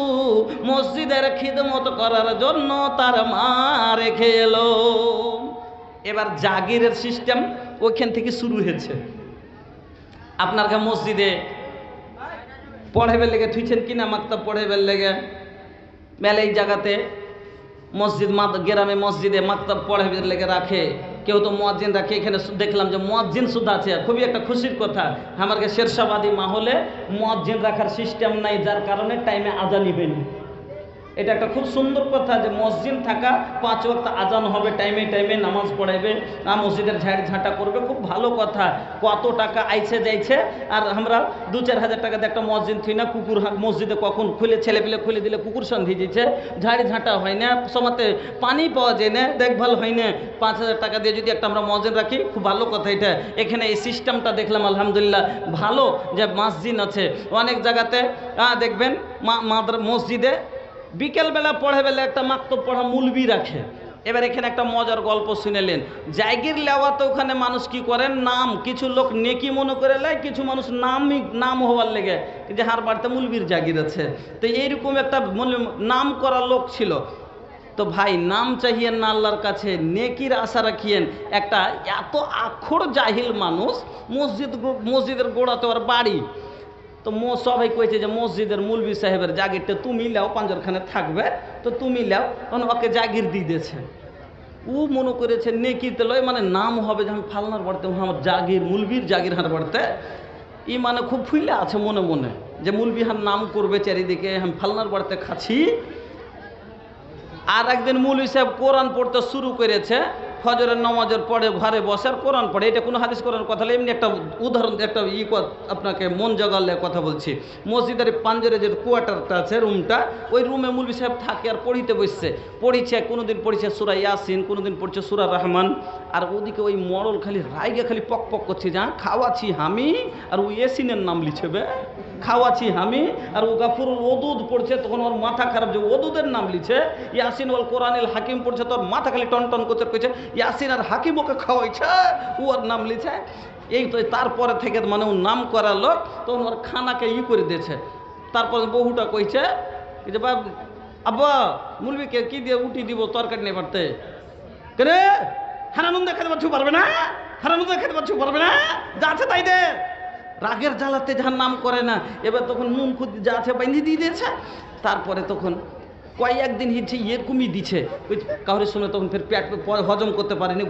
মসজিদের খিদমত করার জন্য তার মা রেখে এলো। এবার জাগিরের সিস্টেম ওইখান থেকে শুরু হয়েছে। আপনার মসজিদে পড়াইবার লেগে থুইছেন কিনা, মাকতাব পড়াইবার লেগে মেলে এই জায়গাতে মসজিদ, গ্রামে মসজিদে মাকতাব পড়াইবার লেগে রাখে, কেউ তো মুয়াজ্জিন রাখে। এখানে দেখলাম যে মুয়াজ্জিন শুধু আছে, খুবই একটা খুশির কথা। আমার শেরশাবাদী মাহলে মুয়াজ্জিন রাখার সিস্টেম নাই, যার কারণে টাইমে আজান নিবেন। এটা একটা খুব সুন্দর কথা যে মসজিদ থাকা, 5 ওয়াক্ত আজান হবে, টাইমে টাইমে নামাজ পড়াইবে, মসজিদের ঝাড় ঝাঁটা করবে, খুব ভালো কথা। কত টাকা আইছে যাইছে, আর আমরা 2-4 হাজার টাকা দিয়ে একটা মসজিদ থুই না, কুকুর মসজিদে কখন খুলে ছেলেপিলে খুলে দিলে কুকুর সন্ধি দিচ্ছে, ঝাড়ি ঝাঁটা হয় না, সময়তে পানি পাওয়া যায় না, দেখভাল হয় না। 5,000 টাকা দিয়ে যদি একটা আমরা মসজিদ রাখি, খুব ভালো কথা এটা। এখানে এই সিস্টেমটা দেখলাম আলহামদুলিল্লাহ ভালো, যে মসজিদ আছে অনেক জায়গাতে। দেখবেন মসজিদে বিকেলবেলা পড়াবেলা একটা মাকতব পড়া মুলবি রাখে। এবার এখানে একটা মজার গল্প শুনেলেন। জায়গির লেওয়াতে ওখানে মানুষ কি করেন, নাম, কিছু লোক নেকি মনে করে লেয়, কিছু মানুষ নাম হওয়ার লেগে যে হার বাড়িতে মুলবির জাগির আছে। তো এইরকম একটা নাম করা লোক ছিল। তো ভাই নাম চাহিয়েন না আল্লাহর কাছে, নেকির আশা রাখিয়েন। একটা এত আখর জাহিল মানুষ মসজিদের গোড়াতে ওর বাড়ি, তো সবাই কইছে যে মসজিদের মুলবি সাহেবের জাগিরটা তুমি লেও, পাঞ্জরখানে থাকবে, তো তুমি লেও, তখন ওকে জাগির দিয়ে দিয়েছে। ও মনে করেছে নেকিতে লয়, মানে নাম হবে যে আমি ফালনার বাড়িতে, আমার জাগির, মুলবির জাগির হার বাড়িতে, ই মানে খুব ফুইলে আছে মনে মনে যে মুলবি হার নাম করবে চারিদিকে, আমি ফালনার বাড়িতে খাচ্ছি। আর একদিন মৌলভী সাহেব কোরআন পড়তে শুরু করেছে, ফজরের নামাজের পরে ঘরে বসে আর কোরআন পড়ে। এটা কোনো হাদিস কোরআন কথা হলে, এমনি একটা উদাহরণ, একটা আপনাকে মন জগালে কথা বলছি। মসজিদের পাঞ্জরে যে কোয়ার্টারটা আছে, রুমটা, ওই রুমে মৌলভী সাহেব থাকে আর পড়িতে বসছে। পড়িছে, কোনোদিন পড়িছে সূরা ইয়াসিন, কোনোদিন পড়ছে সূরা রহমান। আর ওদিকে ওই মরল খালি রাইগে খালি পক পক করছে, যা খাওয়াছি আমি, আর ওই ইয়াসিনের নাম লিখেবে, খাওয়াছি আমি। আর ও গাফুরুল ওদুদ পড়ছে, তখন ওর মাথা খারাপ, যে ওদুদের নাম লিছে। ইয়াসিন ওয়াল কোরআনিল হাকিম পড়ছে, তোর মাথা খালি টন টন করতে কইছে, ইয়াসিন আর হাকিম ওকে খাওয়াইছে, ও ওর নাম লিছে। এই তো তারপরে থেকে মানে ও নাম করার লোক, তখন ওর খানাকে করে দিয়েছে। তারপরে বহুটা কইছে যে আব্বা মুলবিকে কি দিয়ে উঠি দিব, তরকারি নেই পারতে, কেরে হারানন্দ খেতে পারছু পারবে না, হারানন্দ খেতে পারছু পারবে না, যা আছে তাই দে। রাগের জ্বালাতে যার নাম করে না, এবার তখন নুন খুদ যা আছে বাইন্ধি দিয়ে দিয়েছে। তারপরে তখন কয়েকদিন হিচ্ছে এরকমই দিছে, ওই কাউরের সঙ্গে তখন ফের পেট হজম করতে পারেনি,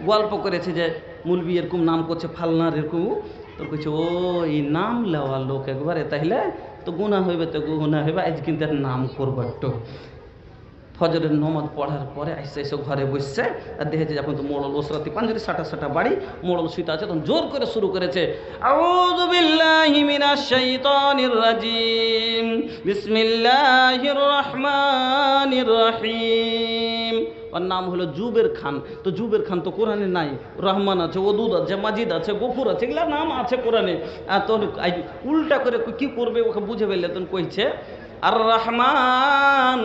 গল্প করেছে যে মুলবি এরকম নাম করছে, ফালনার এরকম। তো কইছে ও এই নাম লেওয়া লোক একবারে, তাইলে তো গুণা হইবে, তো গুণা হইবে, আজ কিন্তু নাম করবো একটু। ফজরের নমাজ পড়ার পরে এসে ঘরে বসছে, আর দেখেছে যখন তো মোড়ল ওসরাতি পাঞ্জরি সাটা বাড়ি, মোড়ল শুইতে আছে, তখন জোর করে শুরু করেছে, আউযু বিল্লাহি মিনাশ শাইতানির রাজিম, বিসমিল্লাহির রহমানির রহিম। ওর নাম হলো জুবের খান। তো জুবের খান তো কোরআনে নাই, রহমান আছে, ওদুদ আছে, মাজিদ আছে, গফুর আছে, এগুলা নাম আছে কোরআনে। আর তো উল্টা করে কি করবে ওকে বুঝে ফেললে, তখন কইছে আর রহমান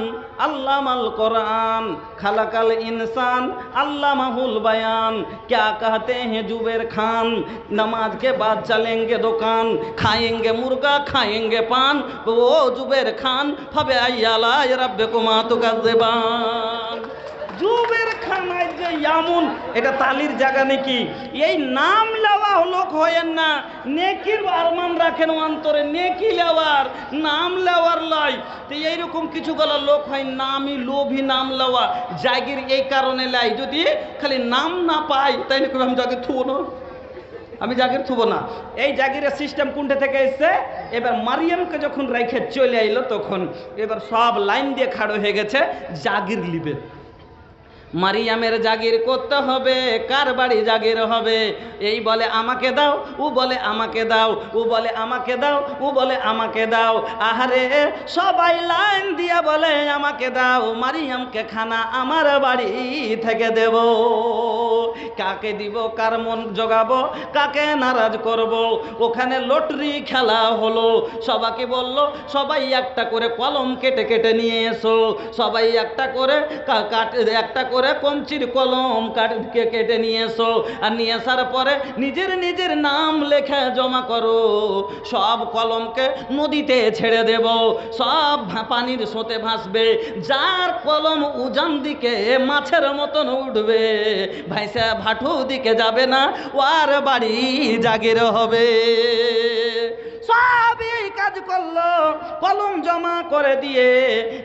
আল্লামাল কোরআন খালাকাল ইনসান আল্লামাহুল বায়ান। क्या कहते हैं जुबेर खान, नमाज के बाद चलेंगे दुकान, खाएंगे मुर्गा खाएंगे पान, वो जुबेर खान फबे आला रब्बिकुमा तुकाज़्ज़िबान। जुबेर খান যে ইয়ামুন, এটা তালির জায়গা নাকি? এই নাম লেওয়া লোক হয়েন না, নেকির আরমান রাখেন অন্তরে, নেকি লেওয়ার, নাম লেওয়ার লয়। তো এইরকম কিছু গলা লোক হয় নামই লোভী, নাম লেওয়া জাগির এই কারণে লাই, যদি খালি নাম না পাই তাইলে কবে আমি জাগির থুব না, আমি জাগির থুব না। এই জাগিরের সিস্টেম কোনটা থেকে এসছে? এবার মারিয়ামকে যখন রেখে চলে আইলো তখন এবার সব লাইন দিয়ে খাড়ো হয়ে গেছে জাগির লিবে। মারিয়ামের জাগির করতে হবে, কার বাড়ি জাগির হবে? এই বলে আমাকে দাও, ও বলে আমাকে দাও, ও বলে আমাকে দাও, ও বলে আমাকে দাও। আহারে সবাই লাইন দিয়া বলে আমাকে দাও, মারিয়ামকে খানা আমার বাড়ি থেকে দেব। কাকে দিব, কার মন জোগাবো, কাকে নারাজ করব? ওখানে লটারি খেলা হলো। সবাইকে বলল সবাই একটা করে কলম কেটে কেটে নিয়ে এসো, সবাই একটা করে একটা করে কঞ্চির কলম কেটে নিয়ে এসো। আর নিয়ে আসার পরে নিজের নিজের নাম লেখা জমা করো। সব কলমকে নদীতে ছেড়ে দেব, সব পানির স্রোতে ভাসবে। যার কলম উজান দিকে মাছের মতন উঠবে, ভাইসা ভাটু দিকে যাবে না, ওর বাড়ি জাগির হবে। সব এই কাজ করলো, কলম জমা করে দিয়ে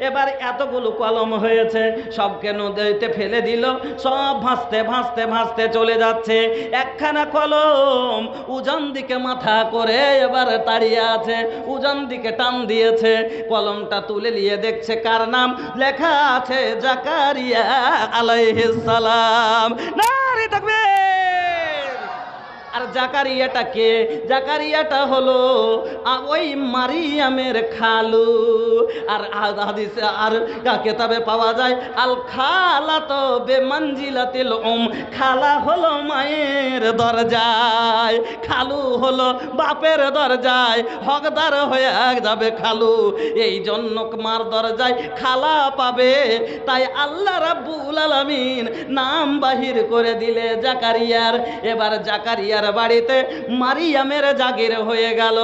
এবার এতগুলো কলম হয়েছে সবকে নদীতে ফেলে দিল। সব ভাসতে ভাসতে ভাসতে চলে যাচ্ছে। একখানা কলম উজান দিকে মাথা করে এবার দাঁড়িয়ে আছে, উজান দিকে টান দিয়েছে। কলমটা তুলে নিয়ে দেখছে কার নাম লেখা আছে, জাকারিয়া আলাইহিস সালাম। নারে তাকবীর। আর জাকারিয়াটা কে? জাকারিয়াটা হলো ওই মারিয়ামের খালু। আর হাদিসে আর কিতাবে পাওয়া যায় আল খালাতু বিমানজিলাতিল খালা হলো মায়ের দরজায়, খালু হলো বাপের দরজায়, হকদার হয়ে যাবে খালু। এই জন্য মার দরজায় খালা পাবে। তাই আল্লাহ রাব্বুল আলামিন নাম বাহির করে দিলে জাকারিয়ার। এবার জাকারিয়ার বাড়িতে মারিয়ামের জাগির হয়ে গেল।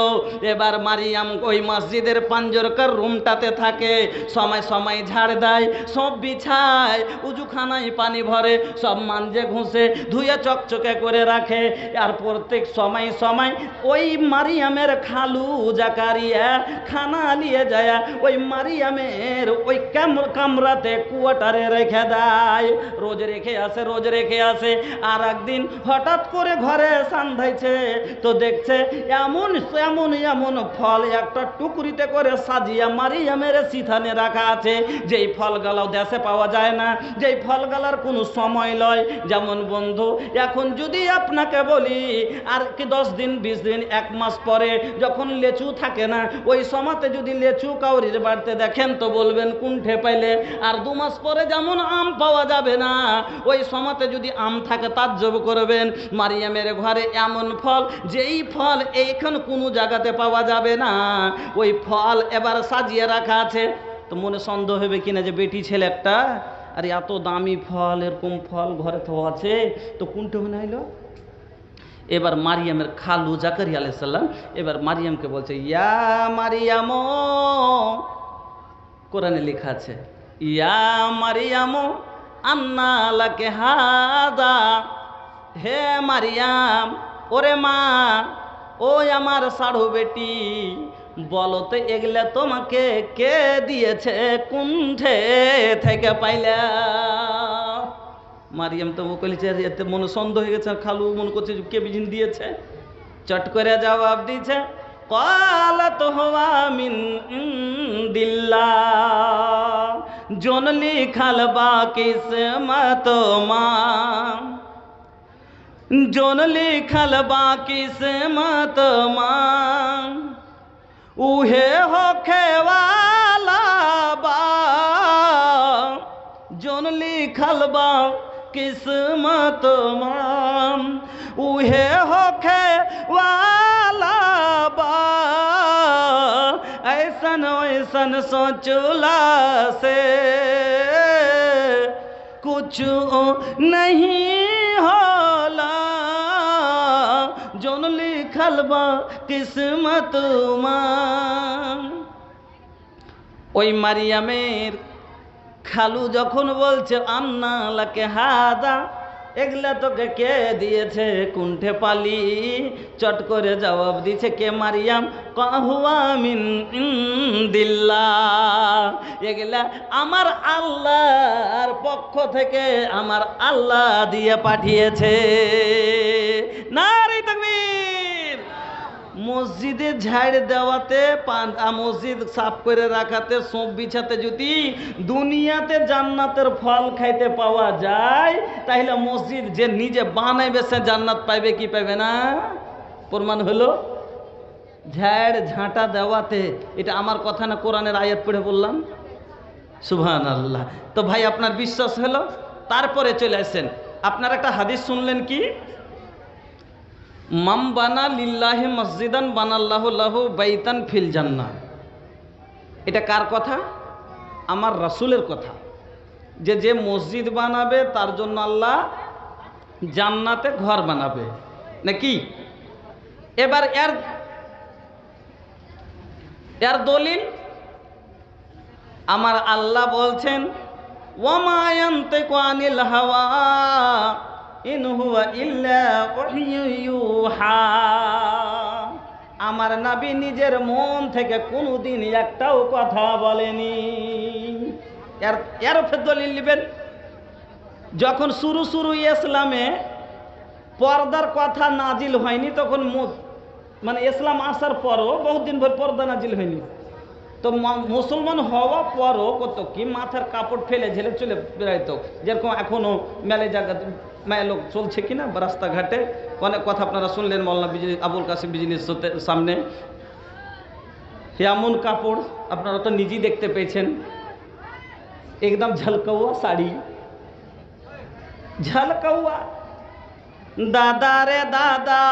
এবার মারিয়াম ওই মসজিদের পাঞ্জরকার রুমটাতে থাকে, সময় সময় ঝাড় দেয়, সব বিছায়, উজুখানায় পানি ভরে, সব মাঞ্জে ঘুষে ধুয়ে চকচকে করে রাখে। আর প্রত্যেক সময় সময় ওই মারিয়ামের খালু জাকারিয়া খানা নিয়ে যায় ওই মারিয়ামের ওই কামরাতে কুয়াটারে রেখে দেয়। রোজ রেখে আসে, রোজ রেখে আসে। আর একদিন হঠাৎ করে ঘরে সান্ধাইছে তো দেখছে এমন এমন এমন ফল একটা টুকরিতে করে সাজিয়া মারিয়ামের সিথানে রাখা আছে, যেই ফলগুলো দেশে পাওয়া যায় না, যেই ফলগুলোর কোনো সময় লয়। যেমন বন্ধু এখন যদি আপনাকে বলি আর কি 10 দিন 20 দিন 1 মাস পরে যখন লেচু থাকে না, ওই সময়তে যদি লেচু কাউরির বাড়িতে দেখেন তো বলবেন কোনঠে পাইলে। আর 2 মাস পরে যেমন আম পাওয়া যাবে না, ওই সময়তে যদি আম থাকে তাজ্জব করবেন। মারিয়ামের ঘরে এমন ফল, যেই ফল এইখান কোনো জায়গাতে পাওয়া যাবে না, ওই ফল এবার সাজিয়ে রাখা আছে। তো মনে সন্দেহ হবে কিনা যে বেটি ছেলে একটা, আর এত দামি ফল, এরকম ফল ঘরে তো আছে, তো কোনটা মনে হইল? এবার মারিয়ামের খালু জাকারিয়া আলাইহিস সালাম এবার মারিয়ামকে বলছে, ইয়া মারিয়াম, কোরআনে লেখা আছে ইয়া মারিয়াম আন্না লাকে হাদা। হে মারিয়াম, ওরে মা, ওই আমার সাড়ু বেটি, বলো তো এগুলা তোমাকে কে দিয়েছে, কুণ্ঠে থেকে পাইলা? মারিয়াম তো বলেছে, এতে মনে সন্দেহ হয়ে গেছে, খালু মনে করছে কে বিজিন দিয়েছে। চট করে জবাব দিয়েছে, ক্বালাত হুয়া মিন ইনদিল্লাহ, জন লিখাল বা কিসমত মা, जोन लिखल बाकी से मत मांग, उहे होखे वाला बा, जोन लिखल बा किस्मत मां, उहे होखे वाला बा। ऐसन वैसन सोचला से कुछ नहीं होला, जोन लिखल बा किस्मत मां। ওই মারিয়ামের খালু যখন বলছে আন্না লাকে হাদা, এগুলা তোকে কে দিয়েছে, কুণ্ঠে পালি? চট করে জবাব দিছে কে? মারিয়াম, হুয়া মিন ইনদিল্লাহ, এগুলা আমার আল্লাহর পক্ষ থেকে আমার আল্লাহ দিয়ে পাঠিয়েছে। নারে তাকবীর। মসজিদে ঝাড় দেওয়াতে, মসজিদ সাফ করে রাখাতে, সোপ বিছাতে যদি দুনিয়াতে জান্নাতের ফল খাইতে পাওয়া যায়, তাহলে মসজিদ যে নিজে বানাইবে সে জান্নাত পাইবে কি পাইবে না? প্রমাণ হলো ঝাড় ঝাঁটা দেওয়াতে। এটা আমার কথা না, কোরআনের আয়াত পড়ে বললাম। সুবহানাল্লাহ। তো ভাই আপনার বিশ্বাস হলো? তারপরে চলে আসেন, আপনার একটা হাদিস শুনলেন কি, মাম বানা লিল্লাহি মসজিদান বানাল্লাহু লাহু বাইতান ফিল জান্নাহ। এটা কার কথা? আমার রাসূলের কথা, যে যে মসজিদ বানাবে তার জন্য আল্লাহ জান্নাতে ঘর বানাবে নাকি। এবার এর দলিল আমার আল্লাহ বলছেন, ওয়ামা ইয়ানতিকু আনিল হাওয়া ইন হুয়া ইল্লা ওয়াহয়ু ইউহা। আমার নবী নিজের মন থেকে কোনোদিন একটাও কথা বলেনি। এর দলিল নেবেন, যখন শুরু ইসলামে পর্দার কথা নাজিল হয়নি, তখন মানে ইসলাম আসার পরও বহুদিন ভর পর্দা নাজিল হয়নি। তো মুসলমান হওয়া পরও কত কি মাথার কাপড় ফেলে ঝেলে চলে বেড়াইতো, যেরকম এখনো মেলে জায়গা মেয়ে লোক চলছে কিনা রাস্তাঘাটে। অনেক কথা আপনারা শুনলেন মৌলানা আবুল কাসিম বিজলির সামনে। এমন কাপড় আপনারা তো নিজেই দেখতে পেয়েছেন, একদম ঝলকাওয়া শাড়ি, ঝলকাওয়া। दादा रे दादा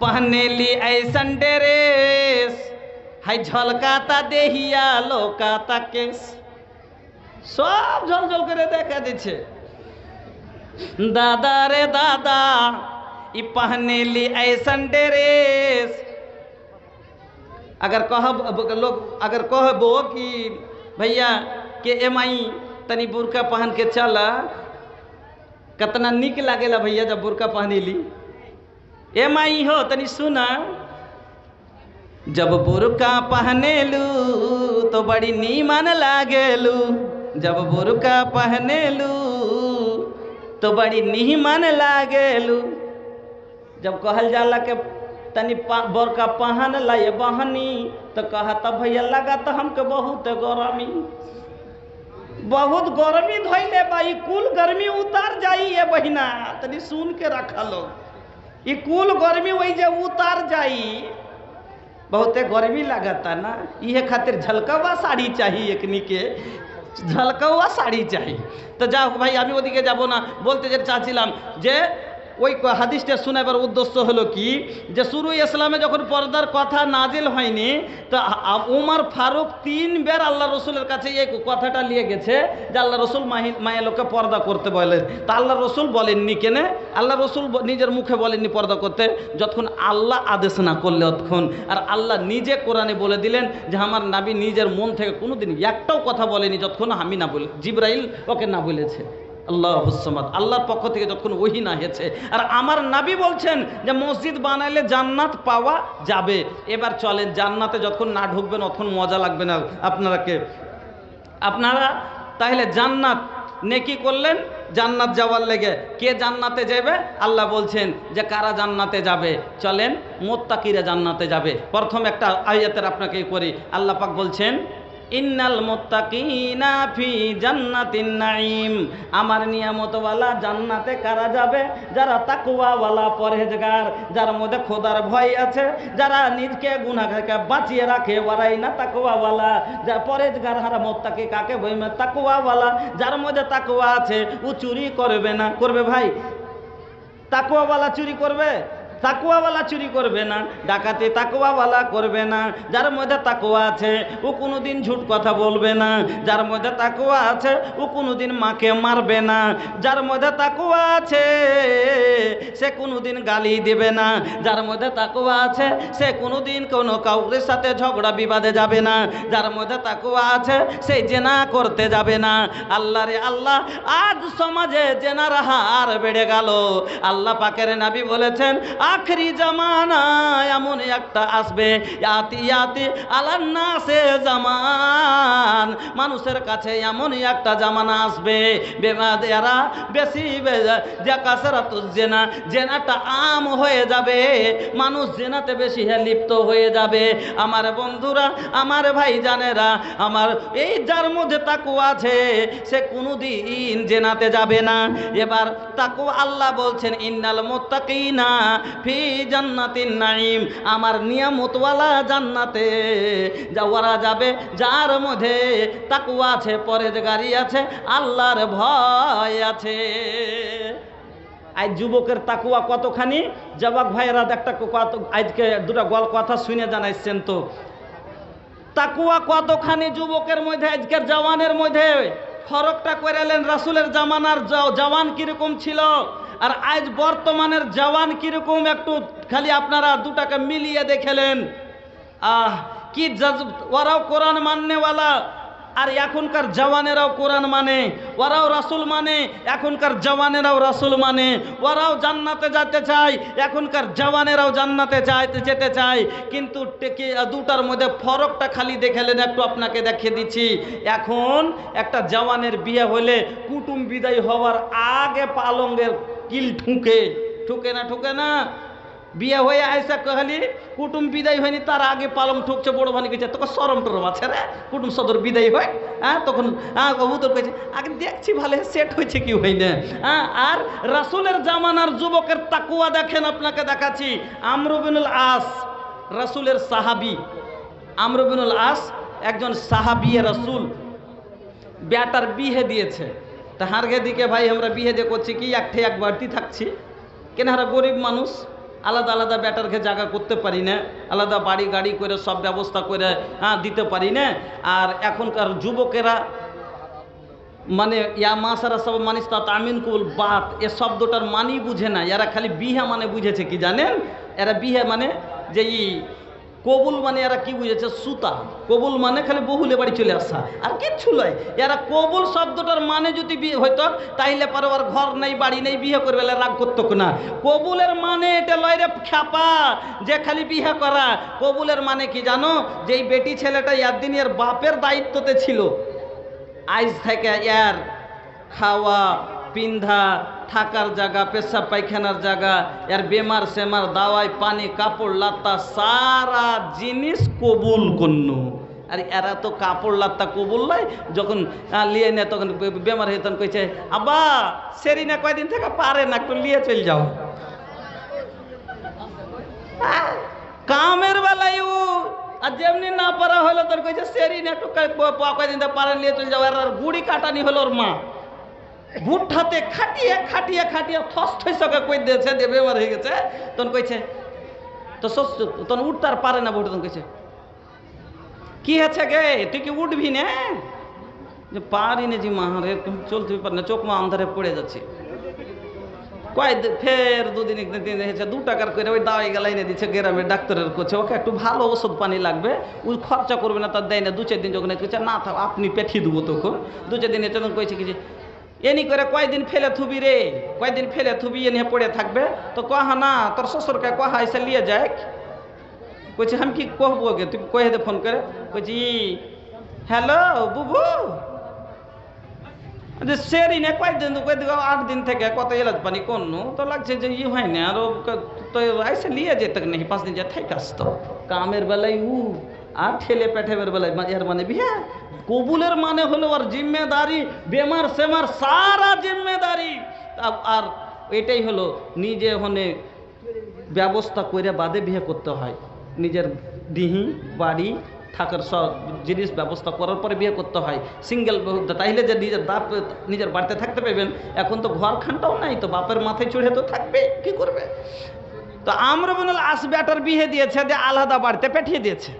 पहने ली ऐसन ड्रेस, हाय झलकाता देहिया लोकाता केस, सब झलझल करे देखा दिछे। दादा रे दादा ई पहने ली ऐसन ड्रेस। अगर कहबो कि भैया के एमाई तनी बुरका पहन के चला, कितना निक लागेला भैया जब बुरका पहनेली। ए माई हो तनी सुना, जब बुरका पहनेलू तो बड़ी नीमन लागेलू, जब बुरका पहनेलू तो बड़ी नीमन लागेलू। जब कहल जाला के तनी बुरका पहन ला ये बहनी, तो कहता भैया लगा तो हमके बहुत गरमी, बहुत गर्मी धोइले बाई, कुल गर्मी उतार जाई ये बहिना, तनी सुन के रखा लोग। ये कुल गर्मी वही जे उतार जाई, बहुते गर्मी लगता ना, ये खातिर झलकावा साड़ी चाहिए, एकनी के झलकावा साड़ी चाहिए। तो जाओ भाई আমি ওদিকে যাব না, বলতে যে চাচ্ছিলাম যে ওই হাদিসটা শোনাবার উদ্দেশ্য হলো কি, যে শুরু ইসলামে যখন পর্দার কথা নাজিল হয়নি, তো উমর ফারুক 3 বার আল্লাহ রসুলের কাছে এই কথাটা নিয়ে গেছে যে আল্লাহ রসুল মায়ের লোককে পর্দা করতে বলেন। তা আল্লাহ রসুল বলেননি কেন? আল্লাহ রসুল নিজের মুখে বলেননি পর্দা করতে, যতক্ষণ আল্লাহ আদেশ না করলে ততক্ষণ। আর আল্লাহ নিজে কোরআনে বলে দিলেন যে আমার নবী নিজের মন থেকে কোনোদিন একটাও কথা বলেনি যতক্ষণ আমি না বলি, জিবরাইল ওকে না বলেছে। আল্লাহুস সামাদ, আল্লাহর পক্ষ থেকে যখন ওহী না হয়েছে। আর আমার নবী বলছেন যে মসজিদ বানাইলে জান্নাত পাওয়া যাবে। এবার চলেন, জান্নাতে যখন না ঢুকবেন তখন মজা লাগবে না আপনারা তাহলে জান্নাত নেকি করলেন জান্নাত যাওয়ার লেগে। কে জান্নাতে যাবে? আল্লাহ বলছেন যে কারা জান্নাতে যাবে, চলেন মুত্তাকিরা জান্নাতে যাবে। প্রথম একটা আয়াতের আপনাকে করি, আল্লাহ পাক বলছেন ইন্নাল মুত্তাকিনা ফি জান্নাতিন নাঈম। আমার নিয়ামতওয়ালা জান্নাতে কারা যাবে? যারা তাকওয়াওয়ালা, পরহেজগার, যার মধ্যে খোদার ভয় আছে, যারা নিজকে গুনাহ থেকে বাঁচিয়ে রাখে, ওরাই না তাকওয়াওয়ালা। যারা পরহেজগার হারা মুত্তাকি কাকে বলবে? তাকওয়াওয়ালা। যার মধ্যে তাকওয়া আছে ও চুরি করবে না। করবে ভাই? তাকওয়াওয়ালা চুরি করবে? তাকওয়াওয়ালা চুরি করবে না, ডাকাতি তাকওয়াওয়ালা করবে না। যার মধ্যে তাকওয়া আছে ও কোনোদিন ঝুট কথা বলবে না। যার মধ্যে তাকওয়া আছে ও কোনোদিন মাকে মারবে না। যার মধ্যে তাকওয়া আছে সে কোনোদিন গালি দেবে না। যার মধ্যে তাকওয়া আছে সে কোনোদিন কোনো কাউরের সাথে ঝগড়া বিবাদে যাবে না। যার মধ্যে তাকওয়া আছে সে জেনা করতে যাবে না। আল্লাহ রে আল্লাহ, আজ সমাজে জেনার হার বেড়ে গেল। আল্লাহ পাকের নবী বলেছেন আখরি জামানায় এমন একটা আসবে, ইয়াতি ইয়াতি আলান নাসে জামান, মানুষের কাছে এমনই একটা জামানা আসবে বেমাদেরা বেশি যে কাসরাতুজ জিনা, জেনাটা আম হয়ে যাবে, মানুষ জেনাতে বেশি লিপ্ত হয়ে যাবে। আমার বন্ধুরা, আমার ভাই জানেরা, আমার এই যার মধ্যে তাকওয়া আছে সে কোনোদিন জেনাতে যাবে না। এবার তাকওয়া আল্লাহ বলছেন ইন্নাল মুত্তাকিনা ফি জান্নাতিন নাঈম, আমার নিয়ামতওয়ালা জান্নাতে ওরা যাবে যার মধ্যে তাকওয়া আছে, পরেজগারি আছে, আল্লাহর ভয় আছে। আজ যুবকের তাকওয়া কতখানি, জবাক ভাইয়েরা একটা কত আজকে দুটা গল্প কথা শুনে জানাইছেন তো তাকওয়া কতখানি যুবকের মধ্যে, আজকের জওয়ানের মধ্যে ফরকটা করে এলেন। রাসূলের জামানার জওয়ান কিরকম ছিল আর আজ বর্তমানের জওয়ান কিরকম, একটু খালি আপনারা দুটাকে মিলিয়ে দেখেলেন। কি ওরাও কোরআন মাননেওয়ালা আর এখনকার জওয়ানেরাও কোরআন মানে, ওরাও রাসূল মানে, এখনকার জওয়ানেরাও রাসূল মানে, ওরাও জান্নাতে যেতে চায়, এখনকার জওয়ানেরাও জান্নাতে যেতে চায়। কিন্তু দুটার মধ্যে ফরকটা খালি দেখালেন, একটু আপনাকে দেখিয়ে দিচ্ছি। এখন একটা জওয়ানের বিয়ে হলে কুটুম বিদায় হওয়ার আগে পালঙ্গের কিল ঠুকে না বিয়ে হয়ে আইসা কহলি কুটুম বিদায় হয়নি, তার আগে পালং ঠুকছে। বড় ভানি কেছে তোকে সরম টরম আছে রে, কুটুম সদর বিদায় হয়। তখন কবুতর কেছে আগে দেখছি ভালো সেট হয়েছে কি হয় না। আর রাসূলের জামানার যুবকের তাকওয়া দেখেন, আপনাকে দেখাচ্ছি। আমর বিনুল আস রাসূলের সাহাবী, আমর বিনুল আস একজন সাহাবী রাসূল, বেটার বিয়ে দিয়েছে। তা হারগে দিকে ভাই আমরা বিয়ে দিয়ে করছি কি এক বাড়তি থাকছি কেন, হারা গরিব মানুষ, আলাদা আলাদা বেটারকে জায়গা করতে পারি না, আলাদা বাড়ি গাড়ি করে সব ব্যবস্থা করে দিতে পারি না। আর এখনকার যুবকেরা মানে ইয়া মাসারা সব মানিস তা তামিন কুল বাত এ শব্দটার মানি বুঝে না। এরা খালি বিহা মানে বুঝেছে কি জানেন, এরা বিহা মানে যে কবুল মানে এরা কি বুঝেছে, সুতা। কবুল মানে খালি বহুলে বাড়ি চলে আসা, আর কিচ্ছু নয়। এরা কবুল শব্দটার মানে যদি বিয়ে হইতো তাইলে পরে ওর ঘর নেই বাড়ি নেই, বিয়ে করবে রাগ করতো না। কবুলের মানে এটা লয় রে খ্যাপা যে খালি বিয়ে করা। কবুলের মানে কি জানো, যে এই বেটি ছেলেটা একদিন এর বাপের দায়িত্বতে ছিল, আজ থেকে এর খাওয়া পিন্ধা থাকার জায়গা পেশাব পায়খানার জায়গা এর বেমার সেমার দাওয়াই পানি কাপড় লাত্তা সারা জিনিস কবুল করল। আর এরা তো কাপড় লাত্তা কবুল নয়, যখন লিয়ে নেয় তখন বেমার হয়ে তখন কইছে আব্বা সেরি না কয়দিন থেকে পারে না, একটু লিয়ে চল যাও। কামের বেলায় আর যেমনি না পারা হলো তোর কইছে সেরি না একটু কয়দিন থেকে পারে লিয়ে চল যাও। আর গুড়ি কাটানি হলো ওর মা, ভুট্টাতে খাটিয়ে খাটিয়ে খাটিয়ে থস থইসকে কই দিয়েছে, যে বেমার হয়ে গেছে। তখন কইছে তো তখন উঠতে আর পারে না ভোট। তখন কইছে কি হয়েছে গে, তুই কি উঠবি না? যে পারি না জি মাহারে, চলতে পারি না, চোখ মা আন্ধারে পড়ে যাচ্ছে। ফের দুদিন একদিন হয়েছে 2 টাকার করে ওই দাওয়াই গালাইনে দিচ্ছে গ্রামের ডাক্তারের করছে, ওকে একটু ভালো ওষুধ পানি লাগবে, ওই খরচা করবে না, তার দেয় না। 2-4 দিন যখন কইছে না থাক আপনি পেঠিয়ে দেবো, তখন 2-4 দিন তখন কইছে কি যে এনি করে কয়দিন ফেলে থুবি রে, কয়দিন ফেলে থুবি এনে পড়ে থাকবে। তো কহা না তোর শ্বশুরকে কহা এসে লিয়ে যায়। কইছে আমি কি কহবো গে, তুই কয়ে দে ফোন করে। কইছি হ্যালো বুবু, সেরি না কয়দিন 8 দিন থেকে কত এলাচ পানি কোন তো লাগছে যে হয় না, আর তো এসে লিয়ে যেতে নাকি 5 দিন যা থাক আসতো। কামের বেলায় আর ঠেলে পেঠেবের বেলায় এর মানে বিয়া। কবুলের মানে হলো আর জিম্মেদারি, বেমার সেমার সারা জিম্মেদারি। আর এটাই হলো নিজে হনে ব্যবস্থা করে বাদে বিয়ে করতে হয়। নিজের দিহি বাড়ি থাকার সব জিনিস ব্যবস্থা করার পরে বিয়ে করতে হয়। সিঙ্গেল তাইলে যে নিজের বাড়িতে থাকতে পারবেন। এখন তো ঘর খানটাও নাই, তো বাপের মাথায় চড়ে তো থাকবে, কি করবে। তো আমরা বলল আস বেটার বিয়ে দিয়েছে, যে আলাদা বাড়িতে পাঠিয়ে দিয়েছে।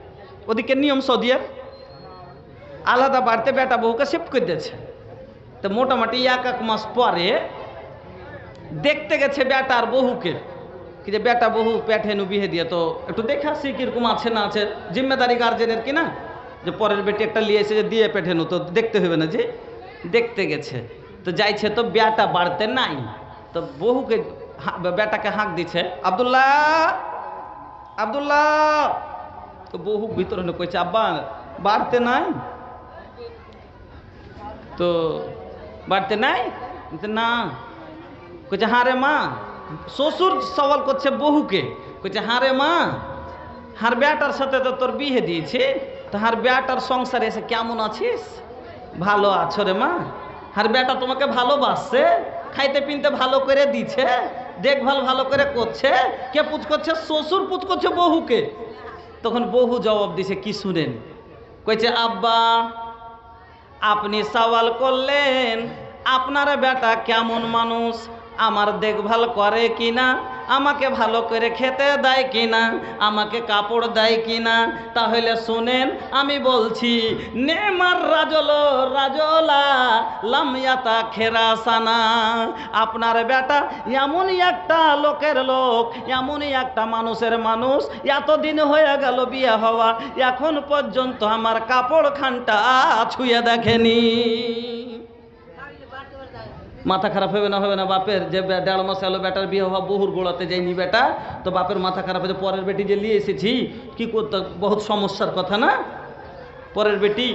ওদিকে নিয়ম সৌদিয়ার আলাদা বাড়িতে বেটা বহুকে শিফট করে দিয়েছে। তো মোটামুটি 1 মাস পরে দেখতে গেছে বেটার বহুকে, কি যে বেটা বহু পেঠেনু বিয়ে দিয়ে, তো একটু দেখে আসি কিরকম আছে না আছে, জিম্মেদারি গার্জেনের কিনা, যে পরের বেটি একটা লিয়ে এসে যে দিয়ে পেঠেনু তো দেখতে হবে না। যে দেখতে গেছে তো যাইছে, তো বেটা বাড়তে নাই, তো বহুকে বেটাকে হাঁক দিছে, আব্দুল্লাহ আব্দুল্লাহ। তো বহু ভিতরে কইছে আব্বা বাড়তে নাই, তো বাড়তে নাই না। কইছে হ্যাঁ রে মা। শ্বশুর সওয়াল করছে বহুকে, কইছে হ্যাঁ রে মা, হার বেটার সাথে তো তোর বিয়ে দিয়েছে, তো হার বেটার সংসারে এসে কেমন আছিস? ভালো আছো রে মা? হার বেটা তোমাকে ভালোবাসছে, খাইতে পিনতে ভালো করে দিচ্ছে, দেখভাল ভালো করে করছে। কে পুজ করছে? শ্বশুর পুজ করছে বহুকে। তখন বহু জবাব দিছে, কি শুনেন? কইছে আব্বা আপনি সওয়াল করলেন আপনার বেটা কেমন মানুষ, আমার দেখভাল করে কিনা, আমাকে ভালো করে খেতে দেয় কিনা, আমাকে কাপড় দেয় কিনা। তাহলে শুনেন আমি বলছি, নেমার রাজলো রাজলা লামিয়াতা খেরাসানা। আপনার বেটা এমনই একটা লোকের লোক, এমনই একটা মানুষের মানুষ, এতদিন হয়ে গেল বিয়ে হওয়া, এখন পর্যন্ত আমার কাপড় খানটা ছুঁয়ে দেখেনি। মাথা খারাপ হবে না? হবে না? বাপের যে 1.5 মাস হলো বেটার বিয়ে হওয়া, বহুর গোড়াতে যায়নি বেটা, তো বাপের মাথা খারাপ হয়েছে। পরের বেটি যে নিয়ে এসেছি কি করতে, বহুত সমস্যার কথা না? পরের বেটি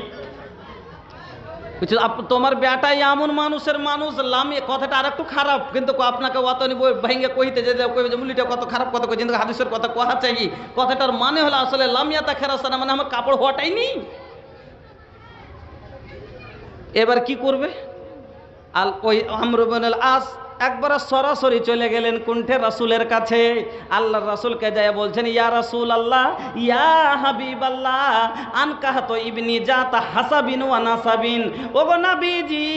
তোমার বেটাই এমন মানুষের মানুষ লামি, কথাটা আর একটু খারাপ, কিন্তু আপনাকে অত ভেঙে কইতে যে মুলিটা কত খারাপ কথা কই, কিন্তু হাদিসের কথা কোহা চাই। কথাটার মানে হলো আসলে লামিয়াতা খেরাসানা, মানে আমার কাপড় হওয়াটাই নি। এবার কি করবে? ওই আমর ইবনে আল আস একবার সরাসরি চলে গেলেন কুণ্ঠে রাসূলের কাছে। আল্লাহর রাসূলকে যায় বলছেন, ইয়া রাসূল আল্লাহ, ইয়া হাবিব আল্লাহ, আনকাহাত ইবনি জাতা হাসাবিন ওয়া নাসাবিন। ওগো নবীজি,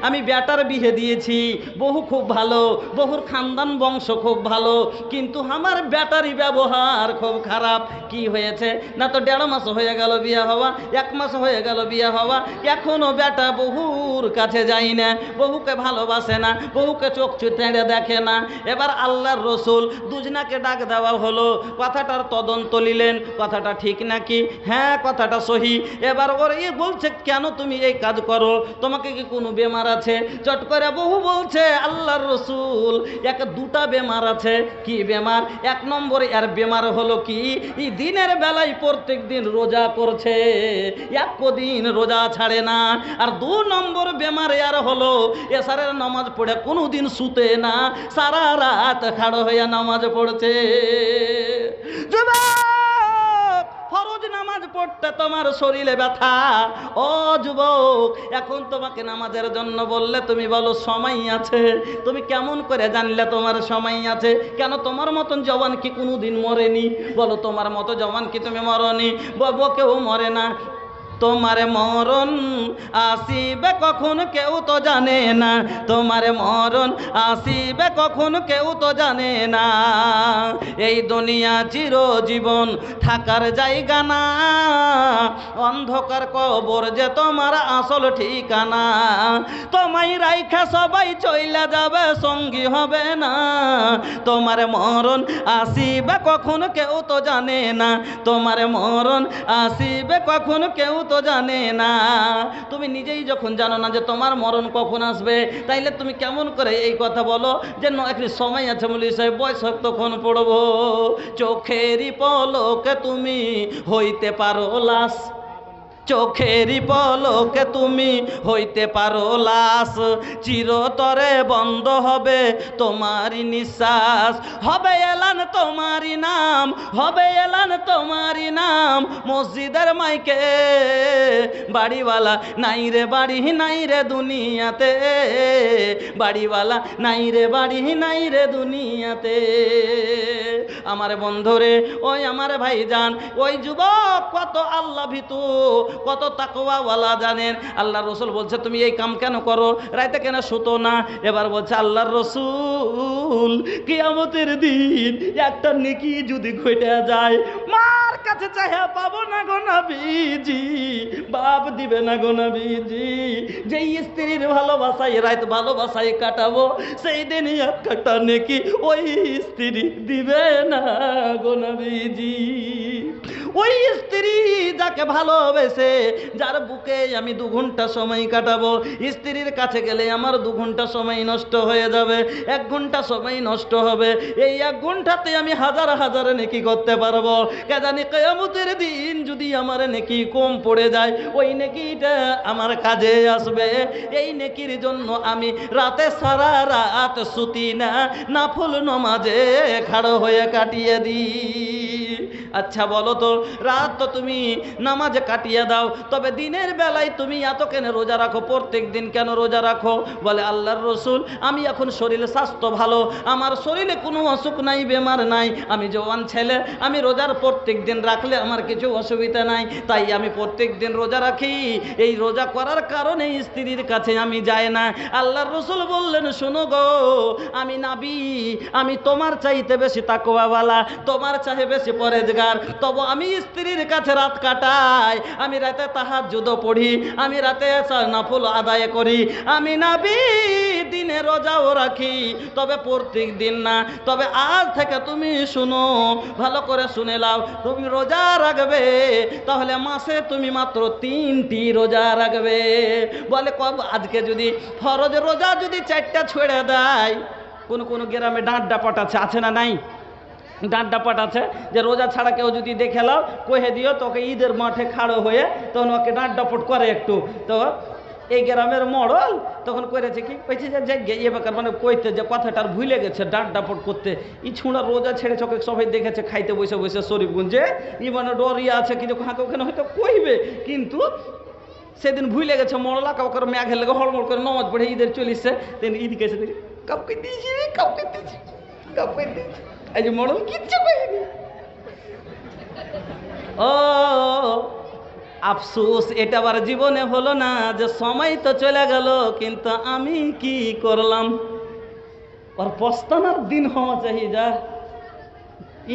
আমি বেটার বিয়ে দিয়েছি, বহু খুব ভালো, বহুর খানদান বংশ খুব ভালো, কিন্তু আমার বেটারই ব্যবহার খুব খারাপ। কি হয়েছে না? তো 1.5 মাস হয়ে গেল বিয়ে হওয়া, 1 মাস হয়ে গেল বিয়ে হওয়া, এখনো বেটা বহুর কাছে যায় না, বহুকে ভালোবাসে না, বহুকে চোখ চুটেড়ে দেখে না। এবার আল্লাহর রসুল দুজনাকে ডাক দেওয়া হলো, কথাটার তদন্ত নিলেন, কথাটা ঠিক নাকি? হ্যাঁ কথাটা সহি। এবার ওর বলছে, কেন তুমি এই কাজ করো, তোমাকে কি কোনো বেমার আছে? চট করে বহু বলছে, আল্লাহর রসুল এক 2টা বেমার আছে। কি বেমার? 1 নম্বরে এর বেমার হলো কি, এই দিনের বেলায় প্রত্যেক দিন রোজা করছে, 1 দিন রোজা ছাড়ে না। আর 2 নম্বর বেমার এর হলো এশারের নামাজ পড়ে কোনোদিন শুতে না, সারা রাত খাড়ো হয়ে নামাজ পড়ছে। যুবক, ফরজ নামাজ পড়তে তোমার শরীরে ব্যথা। ও যুবক, এখন তোমাকে নামাজের জন্য বললে তুমি বলো সময় আছে। তুমি কেমন করে জানলে তোমার সময় আছে? কেন তোমার মতন জওয়ান কি কোনোদিন মরেনি? বলো তোমার মতো জওয়ান কি তুমি মরনি? বলবো কেউ মরে না। তোমার মরণ আসিবে কখন কেউ তো জানে না, তোমার মরণ আসিবে কখন কেউ তো জানে না। এই দুনিয়া চিরজীবন থাকার জায়গা না, অন্ধকার কবর যে তোমার আসল ঠিকানা। তোমায় রাইখা সবাই চইলা যাবে, সঙ্গী হবে না। তোমার মরণ আসিবে কখন কেউ তো জানে না, তোমার মরণ আসিবে কখন কেউ তো জানে না। তুমি নিজেই যখন জানো না যে তোমার মরণ কখন আসবে, তাইলে তুমি কেমন করে এই কথা বলো যে একটি সময় আছে মৌলভী সাহেব, বয়স তখন পড়বো। চোখেরই পলকে তুমি হইতে পারো লাশ, চোখেরই পলকে তুমি হইতে পারো লাশ। চিরতরে বন্ধ হবে তোমারই নিঃশ্বাস, হবে এলান তোমারই নাম, হবে এলান তোমারই নাম। মসজিদের মাইকে বাড়িওয়ালা নাই রে বাড়ি নাই রে দুনিয়াতে, বাড়িওয়ালা নাই রে বাড়ি নাই রে দুনিয়াতে। আমার বন্ধুরে, ওই আমার ভাইজান, ওই যুবক কত আল্লাহ ভীতু, কত তাকওয়াওয়ালা জানেন। আল্লাহর রসুল বলছে তুমি এই কাম কেন করো, রাইতে কেন শুতো না? এবার বলছে আল্লাহর রসুল, কিয়ামতের দিন একটা নেকি যদি ঘটে যায়, মার কাছে চাইয়া পাবো না গো নবীজি, বাপ দিবে না গো নবীজি। যেই স্ত্রীর ভালোবাসায় রাত ভালোবাসায় কাটাবো, সেই দিন একটা নেকি ওই স্ত্রী দিবে না গো নবীজি। ওই স্ত্রী স্ত্রীটাকে ভালোবেসে, যার বুকে আমি 2 ঘন্টা সময় কাটাবো, স্ত্রীর কাছে গেলে আমার 2 ঘন্টা সময় নষ্ট হয়ে যাবে, 1 ঘন্টা সময় নষ্ট হবে। এই 1 ঘন্টাতে আমি হাজার হাজার নেকি করতে পারবো। কে জানি কিয়ামতের দিন যদি আমার নেকি কম পড়ে যায়, ওই নেকিটা আমার কাজে আসবে। এই নেকির জন্য আমি রাতে সারা রাত সুতি না, নাফল নামাজে খাড়ো হয়ে কাটিয়ে দিই। আচ্ছা বলো তো, রাত তো তুমি নামাজে কাটিয়ে দাও, তবে দিনের বেলায় তুমি এত কেন রোজা রাখো? প্রত্যেক দিন কেন রোজা রাখো? বলে আল্লাহর রসুল, আমি এখন শরীরে স্বাস্থ্য ভালো, আমার শরীরে কোনো অসুখ নাই, বেমার নাই, আমি জওয়ান ছেলে, আমি রোজার প্রত্যেক দিন রাখলে আমার কিছু অসুবিধা নাই, তাই আমি প্রত্যেক দিন রোজা রাখি। এই রোজা করার কারণে স্ত্রীর কাছে আমি যাই না। আল্লাহর রসুল বললেন, শোনো গো, আমি নবী, আমি তোমার চাইতে বেশি তাকওয়াওয়ালা, তোমার চাইতে বেশি পরেজগার, তবু আমি স্ত্রীর কাছে রাত কাটাই, আমি রাতে তাহাজ্জুদ পড়ি, আমি রাতে নফল আদায় করি, আমি নবী দিনে রোজাও রাখি, তবে প্রত্যেক দিন না। তবে আজ থেকে তুমি শুনো, ভালো করে শুনে নাও, তুমি রোজা রাখবে, তাহলে মাসে তুমি মাত্র 3টি রোজা রাখবে। বলে আজকে যদি ফরজ রোজা যদি 4টা ছেড়ে দেয়, কোন গ্রামে ডাঁট ডাপাট আছে না নাই? ডাঁট ডাপাট আছে যে রোজা ছাড়া কেউ যদি দেখে লাও, কহে দিও তোকে ঈদের মাঠে খাড়ো হয়ে তখন ওকে ডাঁট ডাপট করে একটু। তো এই গ্রামের মডল তখন করেছে কি, কইছে যে ইয়ে বেকার মানে কইতে যে কথাটার ভুলে গেছে ডাঁট ডাপট করতে। ই ছুঁড়া রোজা ছেড়ে চোখে সবাই দেখেছে খাইতে বসে বসে শরীফগঞ্জে, ই মানে ডরিয়া আছে কিন্তু হাঁকে ওখানে হয়তো কইবে, কিন্তু সেদিন ভুলে গেছে মরলা, কাউকে ম্যাঘের লেগে হড়মড় করে নমাজ পড়ে ঈদের চলিছে, তেন ঈদ গেছে কাউকে দিয়েছি, কাউকে দিয়েছি, কাউকে দিয়েছি, এই যে মরল কিচ্ছু কইনি। ও আফসোস, এটা আবার জীবনে হলো না, যে সময় তো চলে গেল কিন্তু আমি কি করলাম। ওর পস্তানার দিন হওয়া চাই। যা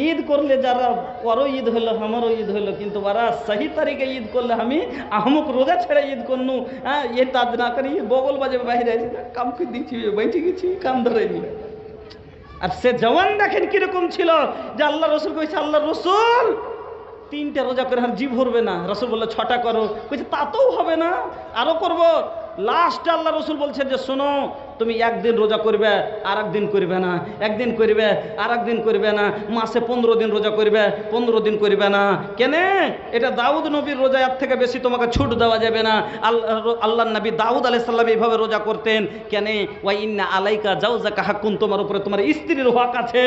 ঈদ করলে যারা ওরও ঈদ হইলো, আমারও ঈদ হইলো, কিন্তু ওরা সহি তারিখে ঈদ করলে আমি আহমুক রোজা ছেড়ে ঈদ করনু, হ্যাঁ এ তাজ না করি বগল বাজে বাইরে আছে, কামকে দিচ্ছি, বৈঠে গেছি, কাম ধরেনি। আর সে জওয়ান দেখেন কিরকম ছিল, যে আল্লাহ রসুল কইছে, আল্লাহ রসুল 3টা রোজা করে আর জি ভরবে না, রসুল বললো 6টা করো, কইছে তাতেও হবে না, আরো করব। লাস্টে আল্লাহ রসুল বলছে যে শোনো, তুমি একদিন রোজা করবে আর একদিন করবে না, একদিন করবে আর একদিন করবে না, মাসে 15 দিন রোজা করবে, 15 দিন করবে না। কেন? এটা দাউদ নবীর রোজা, এর থেকে বেশি তোমাকে ছুট দেওয়া যাবে না। আল্লাহ নবী দাউদ আলাইহিস সালাম এইভাবে রোজা করতেন। কেন? ওয়া ইন্না আলাইকা জাওজাকা হাক্কুন, তোমার উপরে তোমার স্ত্রীর হক আছে,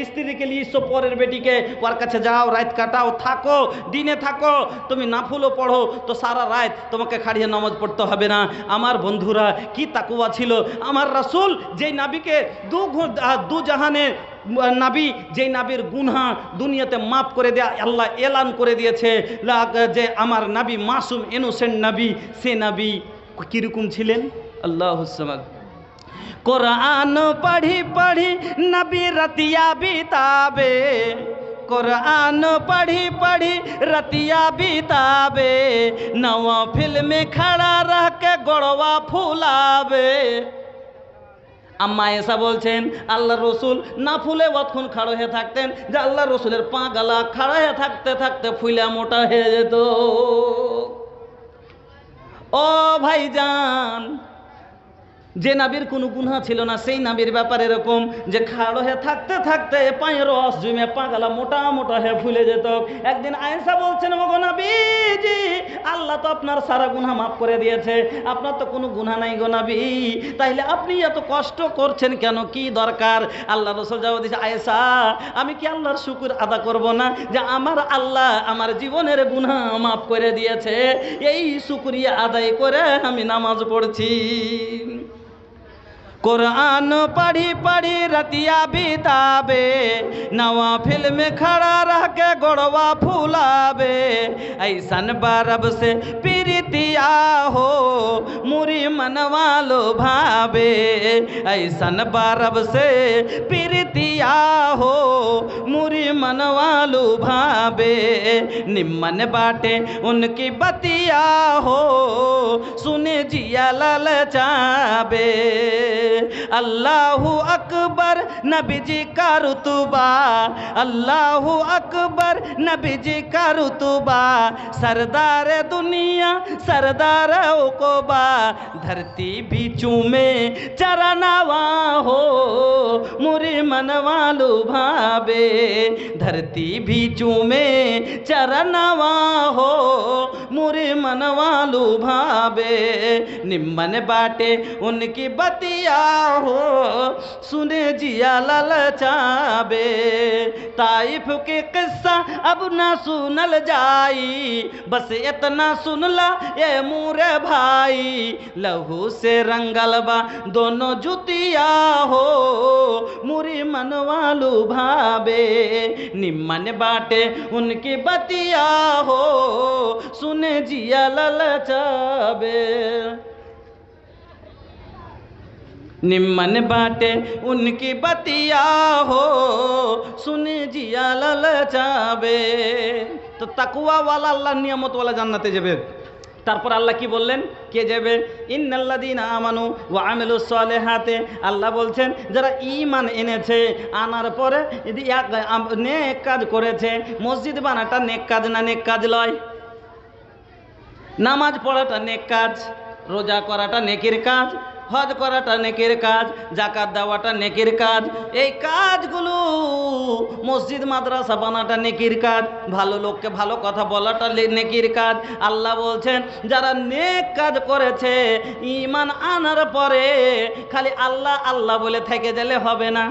স্ত্রীকে নিয়ে এসো, পরের বেটিকে ওর কাছে যাও, রাত কাটাও, থাকো, দিনে থাকো, তুমি নাফলও পড়ো, তো সারা রাত তোমাকে খাড়িয়ে নামাজ পড়তে হবে না। আমার বন্ধুরা কি তাকওয়া ছিল আমার রাসূল, যেই নবীকে দু জাহানে নবী, যেই নবীর গুনাহ দুনিয়াতে মাফ করে দেয়া আল্লাহ এলান করে দিয়েছে, যে আমার নবী মাসুম ইনোসেন্ট নবী, সে নবী কিরকম ছিলেন? আল্লাহুস সামাদ। কোরআন পढ़ी पढ़ी নবী রতিয়া বিতাবে, कुरान पढ़ी पढ़ी रतिया बितावे, नवा फिल्म में खड़ा रह के गोड़वा फुलावे। আম্মা এসা বলছেন আল্লাহ রসুল না ফুলে অতক্ষণ খাড়ো হয়ে থাকতেন, যে আল্লাহ রসুলের পা গালা খাড়া হয়ে থাকতে থাকতে ফুলে মোটা হয়ে যেত। ও ভাইজান, যে নাবির কোনো গুনাহ ছিল না, সেই নাবির ব্যাপারে এরকম যে খাড়ো হয়ে থাকতে থাকতে পায়ের রস জমে পাগালা মোটা মোটা হয়ে ফুলে যেত। একদিন আয়েশা বলছেন, ওগো নবীজি, আল্লাহ তো আপনার সারা গুনাহ মাফ করে দিয়েছে, আপনার তো কোনো গুনাহ নাই গো নবী, তাইলে আপনি এত কষ্ট করছেন কেন, কি দরকার? আল্লাহ রাসূল জবাব দিয়েছে, আয়েশা, আমি কি আল্লাহর শুকর আদা করব না যে আমার আল্লাহ আমার জীবনের গুনাহ মাফ করে দিয়েছে, এই শুকরিয়া আদায় করে আমি নামাজ পড়ছি। कुरान पढ़ी पढ़ी रतिया बितावे, नवा फिल्म में खड़ा रह के गोड़वा फुलावे, ऐसन बरब से प्रीतिया हो मुरी मनवा लो भावे, ऐसन बरब से प्रीतिया हो मुरी मनवा लो भावे, निम्मन बाटे उनकी बतिया हो सुने जिया ललचावे। अल्लाहु अकबर। আকবর নবীজি का रुतबा, अल्लाह अकबर नबीजी का रुतबा, सरदार दुनिया सरदार उक़बा, धरती भी चूमे चरनवा हो मुरी मनवालू भावे, धरती भी चूमे चरनवा हो मुरी मनवालू भावे, निम्मन बाटे उनकी बतिया हो सुने जिया ललचावे, ताइफ के किस्सा अब ना सुनल जाई, बस इतना सुन ला ये मूरे भाई, लहू से रंगल बा दोनों जुतिया हो मुरी मनवालू भावे, निम्मन बाटे उनकी बतिया हो सुने जिया ललचावे, निम्मन बाटे उनकी बतिया हो सुने जिया ललचावे। तो তাকওয়া ওয়ালা আল্লাহর নিয়ামত ওয়ালা জান্নাতে যাবে। তারপর আল্লাহ কি বললেন, কে যাবে? ইন্নাল্লাযীনা আমানু ওয়া আমিলুস সালিহাতে, আল্লাহ বলছেন যারা ঈমান এনেছে, আনার পরে যদি নেক কাজ করেছে। মসজিদ বানাটা নেক কাজ না নেক কাজ লয়? নামাজ পড়াটা নেক কাজ, রোজা করাটা নেকির কাজ, হজ করাটা নেকির কাজ, জাকাত দেওয়াটা নেকির কাজ। এই কাজগুলো, মসজিদ মাদ্রাসা বানাটা নেকির কাজ, ভালো লোককে ভালো কথা বলাটা নেকির কাজ। আল্লাহ বলছেন যারা নেক কাজ করেছে, ঈমান আনার পরে খালি আল্লাহ আল্লাহ বলে থেকে গেলে হবে না।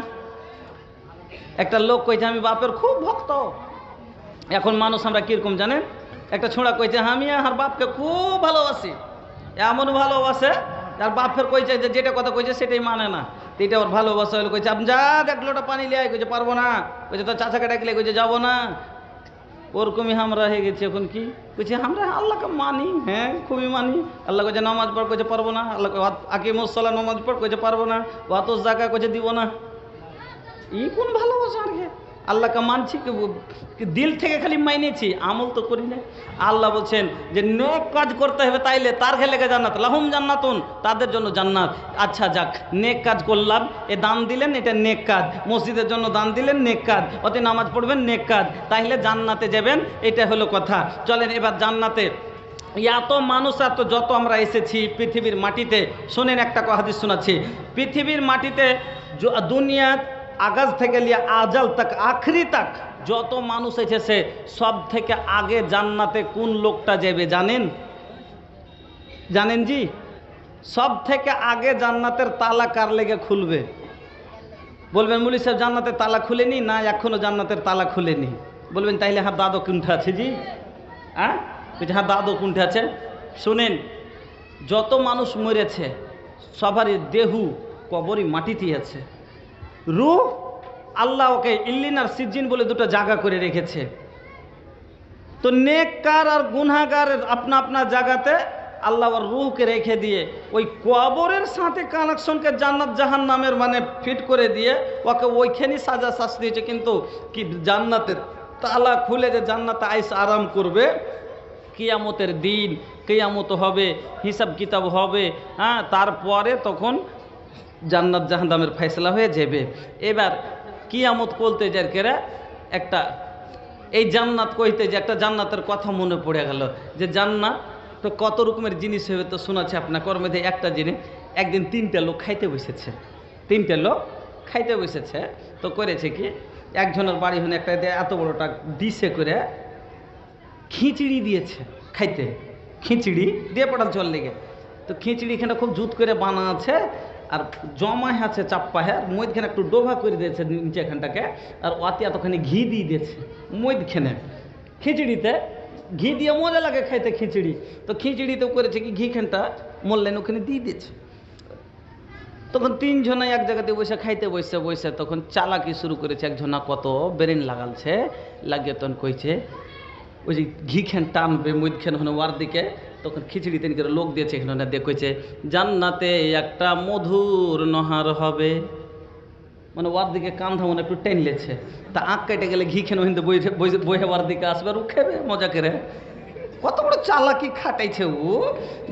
একটা লোক কইছে আমি বাপের খুব ভক্ত। এখন মানুষ আমরা কিরকম জানেন? একটা ছোঁড়া কইছে আমি আর বাপকে খুব ভালোবাসি, এমন ভালোবাসে আর বাপ ফের কইছে যে যেটা কথা কইছে সেটাই মানে না, তো এটা ওর ভালোবাসা হলো। কইছে আপনি যা এক লোটা পানি লিয়ে আয়, কইছে পারবো না। কইছে তো চাচাকে ডাকলে, কইছে যাবো না। ওরকমই আমরা হয়ে গেছি এখন। কি কইছে আমরা আল্লাহকে মানি, হ্যাঁ খুবই মানি। আল্লাহ কইছে নামাজ পড়, কইছে পারবো না। আল্লাহ আকিমুস সালাত নামাজ পড়, কইছে পারবো না। ওয়াতুজ যাকাত কইছে দিব না। ই কোন ভালোবাসা আর কি? আল্লাহকে মানছি, দিল থেকে খালি মাইনেছি, আমল তো করি না। আল্লাহ বলছেন যে নেক কাজ করতে হবে, তাইলে তার খেলে জান্নাত, লাহুম জান্নাতুন, তাদের জন্য জান্নাত। আচ্ছা যাক, নেক কাজ করলাম, এ দান দিলেন, এটা নেক কাজ। মসজিদের জন্য দান দিলেন, নেক কাজ। অতি নামাজ পড়বেন, নেক কাজ, তাইলে জান্নাতে যাবেন, এটা হলো কথা। চলেন এবার জান্নাতে। এত মানুষ, এত যত আমরা এসেছি পৃথিবীর মাটিতে, শোনেন একটা হাদিস শোনাচ্ছি। পৃথিবীর মাটিতে দুনিয়া আগাজ থেকে লিয়ে আজাল তক, আখরি তক যত মানুষ এসেছে, সব থেকে আগে জান্নাতে কোন লোকটা যাবে জানেন? জানেন জি? সব থেকে আগে জান্নাতের তালা কার লেগে খুলবে? বলবেন মুলি সাহেব জান্নাতের তালা খুলেনি না, এখনো জান্নাতের তালা খুলেনি। বলবেন তাইলে হ্যাঁ দাদো কোনটা আছে জি? হ্যাঁ হ্যাঁ দাদো কোনটা আছে? শুনেন, যত মানুষ মরেছে সবারই দেহু কবরই মাটিতেই আছে। রূহ আল্লাহ ওকে ইল্লিন আর সিজ্জিন বলে দুটো জায়গা করে রেখেছে। তো নেককার আর গুনাহগারের আপনা আপনা জায়গাতে আল্লাহ ওর রূহকে রেখে দিয়ে ওই কবরের সাথে কানেকশনকে জান্নাত জাহান্নামের মানে ফিট করে দিয়ে ওকে ওইখানেই সাজা শাস্তি দিয়েছে। কিন্তু কি জান্নাতের তালা খুলে যে জান্নাতে আইস আরাম করবে, কিয়ামতের দিন কিয়ামত হবে, হিসাব কিতাব হবে, হ্যাঁ তারপরে তখন জান্নাত জাহান্নামের ফয়সালা হয়ে যাবে। এবার কিয়ামত বলতে যার কেরা একটা, এই জান্নাত কইতে যে একটা জান্নাতের কথা মনে পড়ে গেল, যে জান্নাত তো কত রকমের জিনিস হবে তো শোনাচ্ছে আপনার কর্মে। একটা জিনিস, একদিন তিনটা লোক খাইতে বসেছে, তিনটে লোক খাইতে বসেছে। তো করেছে কি, একজনের বাড়ি হনে একটা এত বড়টা ডিশে করে খিচড়ি দিয়েছে খাইতে, খিচড়ি দিয়ে পড়াল চল লেগে। তো খিচড়ি এখানে খুব জুত করে বানা আছে, আর জমায় আছে চাপ্পাহে, আর মধ্যখানে একটু ডোভা করে দিয়েছে নিচে এখানটাকে, আর ওতে এতখানি ঘি দিয়ে দিয়েছে মধ্যখানে। খিচড়িতে ঘি দিয়ে মজা লাগে খাইতে খিচড়ি। তো খিচড়িতে করেছে কি, ঘিখানটা মরলেন ওখানে দিয়ে দিয়েছে। তখন তিনজনে এক জায়গাতে বসে খাইতে বসে বসে তখন চালাকি শুরু করেছে। একজনা কত ব্রেন লাগালছে, লাগিয়ে তখন কইছে ওই যে ঘিখান টানবে মধ্যখান হনে ওয়ার দিকে, তখন খিচড়ি তেন করে লোক দিয়েছে এখানে দিয়ে কইছে জান্নাতে একটা মধুর নহার হবে, মানে ওয়ার দিকে কান্ধা মনে একটু টেনলেছে। তা আঁক কেটে গেলে ঘি খেনে হিন্দু বইহে ওয়ার দিকে আসবে আর ও খেবে মজা করে। কত বড় চালাকি খাটাইছে ও,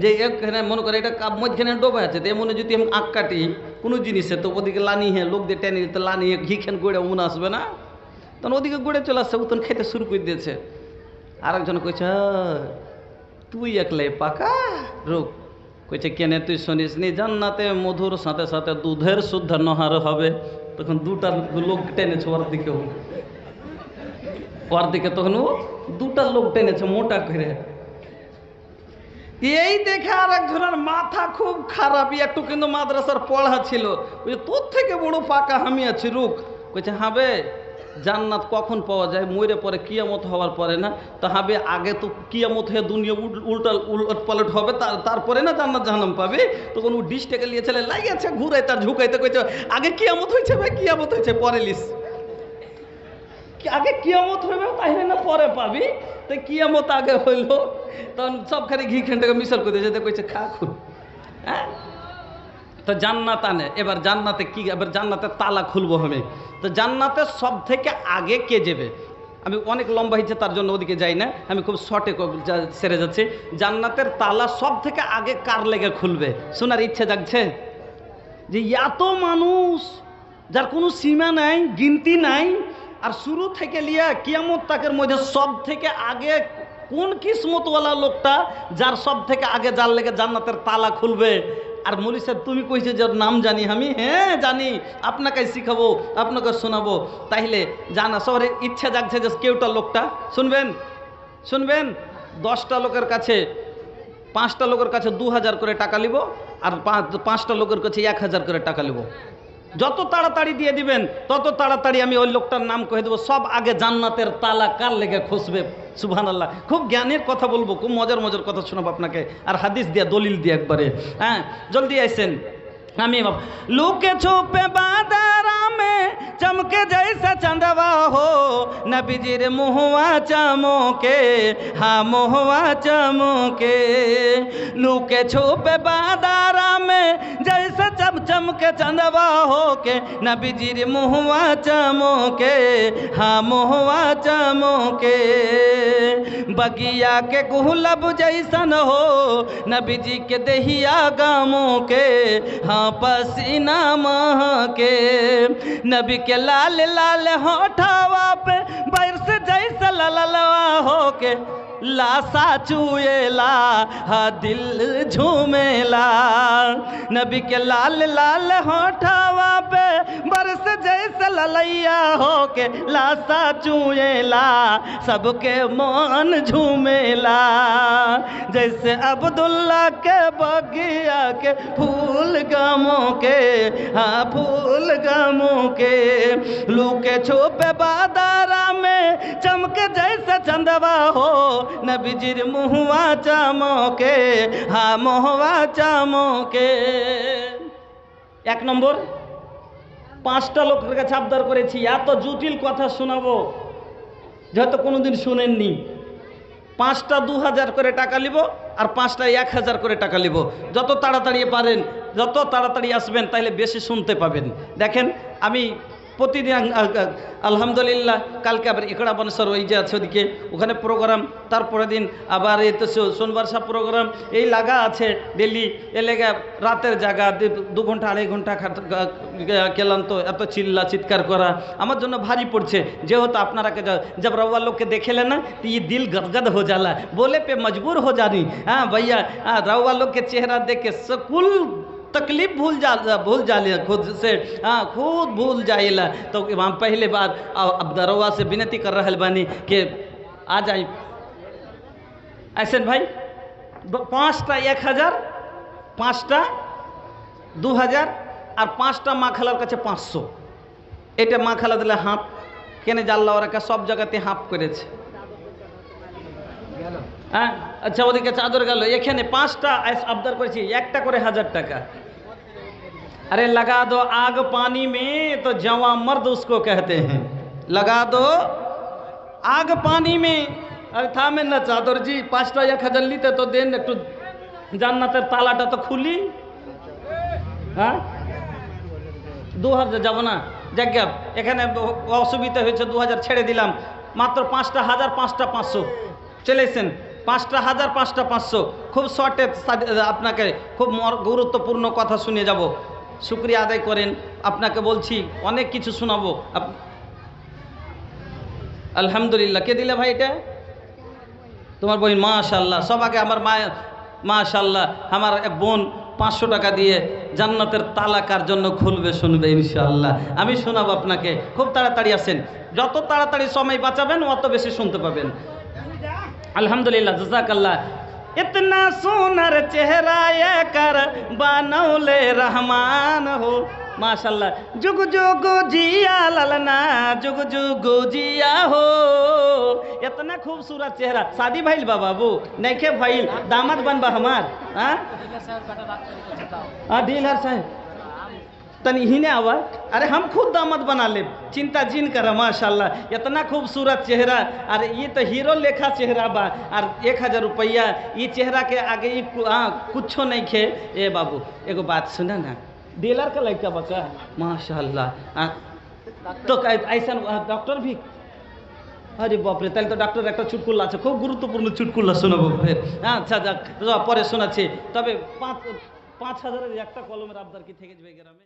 যে এখানে মনে করে এটা মধ্যখানে ডোবা আছে, তো এমন যদি আমি আঁক কাটি কোনো জিনিসে, তো ওদিকে লানি হ্যাঁ লোক দিয়ে টেনে দিতে লানি ঘিখান গড়ে মনে আসবে না, তখন ওদিকে গড়ে চলে আসছে, উতন খেতে শুরু করে দিয়েছে। আরেকজন কইছে তুই একলাই পাকা রোগ, কইছে কেনে তুই শুনিস নি জান্নাতে মধুর সাথে সাথে দুধের শুদ্ধ নহার হবে। তখন দুটা লোক টেনেছে ওর দিকে, ওর দিকে তখন ও দুটা লোক টেনেছে মোটা করে। এই দেখে আর একজনের মাথা খুব খারাপ, একটু কিন্তু মাদ্রাসার পড়া ছিল, ওই তোর থেকে বড় পাকা আমি আছি রুক। কইছে হাবে জান্নাত কখন পাওয়া যায়? মরে পরে কিয়ামত হওয়ার পরে না? তো হাবে আগে তো কিয়ামত হয়ে দুনিয়া উলট পালট হবে, তারপরে না জান্নাত জাহান্নাম পাবে। তখন ও ডিশ টেকে নিয়ে ছেলে লাগিয়েছে ঘুরাই তার ঝুঁকাইতে, কইছে আগে কিয়ামত হয়েছে ভাই, কিয়ামত হয়েছে পরে লিস, আগে কিয়ামত হইবে তাইলে না পরে পাবি, তো কিয়ামত আগে হইল। তখন সবখানে ঘি খেনটাকে মিশাল করে যেতে কইছে খা খুন। হ্যাঁ, তো জান্নাত আনে। এবার জান্নাতে কি, এবার জান্নাতের তালা খুলবো আমি। তো জান্নাতের সব থেকে আগে কে যাবে? আমি অনেক লম্বা হয়েছে তার জন্য ওদিকে যাই না, আমি খুব শর্টে সেরে যাচ্ছি। জান্নাতের তালা সব থেকে আগে কার লেগে খুলবে শোনার ইচ্ছে জাগছে? যে এত মানুষ যার কোনো সীমা নাই, গিনতি নাই, আর শুরু থেকে লিয়া কিয়ামত তাকের মধ্যে সব থেকে আগে কোন কিসমতওয়ালা লোকটা যার সব থেকে আগে যার লেগে জান্নাতের তালা খুলবে? আর মৌলী সাহেব তুমি কইছে যার নাম জানি আমি, হ্যাঁ জানি, আপনাকে শিখাবো, আপনাকে শোনাবো। তাইলে জানা সবার ইচ্ছা জাগছে যে কেউটা লোকটা শুনবেন, শুনবেন। 10টা লোকের কাছে, 5টা লোকের কাছে 2000 করে টাকা নিব, আর 5টা লোকের কাছে 1000 করে টাকা নিব। যত তাড়াতাড়ি দিয়ে দিবেন তত তাড়াতাড়ি আমি ওই লোকটার নাম কয়ে দেবো। সব আগে জান্নাতের তালা কার লেগে খুঁজবে? সুবহানাল্লাহ। খুব জ্ঞানের কথা বলবো, খুব মজার মজার কথা শোনাবো আপনাকে, আর হাদিস দিয়া দলিল দিয়ে একবারে। হ্যাঁ, জলদি আইসেন। আমি লুকে छुपे बादरा में चमके जैसा चंदवा हो, नबीजीर मुहवा चमके, हाँ मुहवा चमके। लुके छुपे बादरा में जैसा चमके चंदवा हो के, नबीजीर मुहवा चमके, हाँ मुहवा चमके। बगिया के गुलाब जैसन हो, नबीजी के दहिया गामों के, हाँ पसीना महके। नबी के लाल लाल होठवा पे बरस जैसा ललवा हो के, लासा चुएला हा दिल झूमेला। नबी के लाल लाल होठवा पे बरस जैसा ललैया हो के, लासा चुएला सबके मन झूमेला। जैसे अब्दुल्ला के बगिया के फूल गमों के, हाँ फूल गमों के। लुके छुपे बादरा में चमके जैसे चंदवा हो, नबीजीर मुहवा चमके, हाँ मुहवा चमके। 1 নম্বর 5টা লোকের কাছে আবদার করেছি, এত জটিল কথা শোনাবো যেহেতু কোনোদিন শুনেননি। 5টা 2000 করে টাকা নিব, আর 5টা 1000 করে টাকা নিব। যত তাড়াতাড়ি পারেন, যত তাড়াতাড়ি আসবেন তাইলে বেশি শুনতে পাবেন। দেখেন আমি প্রতিদিন আলহামদুলিল্লাহ, কালকে আবার ইকড়া বনেশ্বর ওই যে আছে ওদিকে, ওখানে প্রোগ্রাম, তারপরে দিন আবার এই তো সোমবার সব প্রোগ্রাম এই লাগা আছে ডেলি। এ লেগে রাতের জায়গা 2 ঘন্টা 2.5 ঘন্টা গেলাম, তো এত চিল্লা চিৎকার করা আমার জন্য ভারী পড়ছে। যেহেতু আপনারা जब रवा लोग के देखे लेना तो ये दिल गदगद हो जाला, बोले पे मजबूर हो जानी। हाँ भैया, रवा लोग के चेहरा देख के सकुल तकलीफ भूल जाले खुद से, हाँ खुद भूल जाइला। तो हम पहले बार अब दरवा से विनती कर रहे बानी कि आ जाए। ऐसे भाई 5টা 1000, 5টা 2000, আর 5টা মা খালার কাছে 500। এটা মা খালা দিলে হাফ, কেনে জাল্লা ওরা সব জায়গাতে হাফ করেছে। হ্যাঁ अच्छा ওদিকে চাদর গেল, এখানে 5টা আবদার করেছি, একটা করে 1000 টাকা। अरे लगा दो आग पानी में तो जवां मर्द उसको कहते हैं, लगा दो आग पानी में। अरे থামেন না চাদর জি, 5টা 1000 নিতে তো দেন, একটু জান্নাতের তালাটা তো খুলি। হ্যাঁ 2000 যাব না, যাক এখানে অসুবিধা হয়েছে, 2000 ছেড়ে দিলাম। মাত্র 5টা 1000, 5টা 500 চলেছেন। 5টা 1000, 5টা 500। খুব শর্টে আপনাকে খুব গুরুত্বপূর্ণ কথা শুনে যাব। শুকরিয়া আদায় করেন। আপনাকে বলছি অনেক কিছু শোনাবো। আলহামদুলিল্লাহ। কে দিলে ভাই এটা? তোমার বোন। মাশাআল্লাহ। সবাকে আমার মায়ের মাশাআল্লাহ। আমার এক বোন 500 টাকা দিয়ে জান্নাতের তালা কার জন্য খুলবে শুনবে ইনশাআল্লাহ। আমি শোনাবো আপনাকে। খুব তাড়াতাড়ি আসেন, যত তাড়াতাড়ি সময় বাঁচাবেন অত বেশি শুনতে পাবেন। আলহামদুলিল্লাহ, জাযাকাল্লাহ। इतना सोनर चेहरा ये कर बनौले रहमान हो माशाल्लाह। जुग जुग जिया ललना जुग जुग जिया हो। इतना खूबसूरत चेहरा। शादी भइल बा बाबू? नइखे भइल? दामाद बनबा हमार? हाँ डीलर साहब तनी हिने आवा। अरे हम खुद दामाद बना ले, चिंता जिन कर। माशाल्लाह इतना खूबसूरत चेहरा। अरे ये तो हीरो लेखा चेहरा बा। और 1000 रुपया ये चेहरा के आगे ये कुछ नहीं खे। ए बाबू एगो बात सुना ना, डीलर का लड़का बका माशाल्लाह। तो ऐसा डॉक्टर भी? अरे बाप रे, তাহলে তো ডাক্তার একটা চুটকুলা আছে, খুব গুরুত্বপূর্ণ চুটকুলা শোনাবো। আচ্ছা যাক, পরে শোনাচ্ছি। তবে 5000-এর একটা কলমের আবদার কি থেকে যাবে গ্রামে?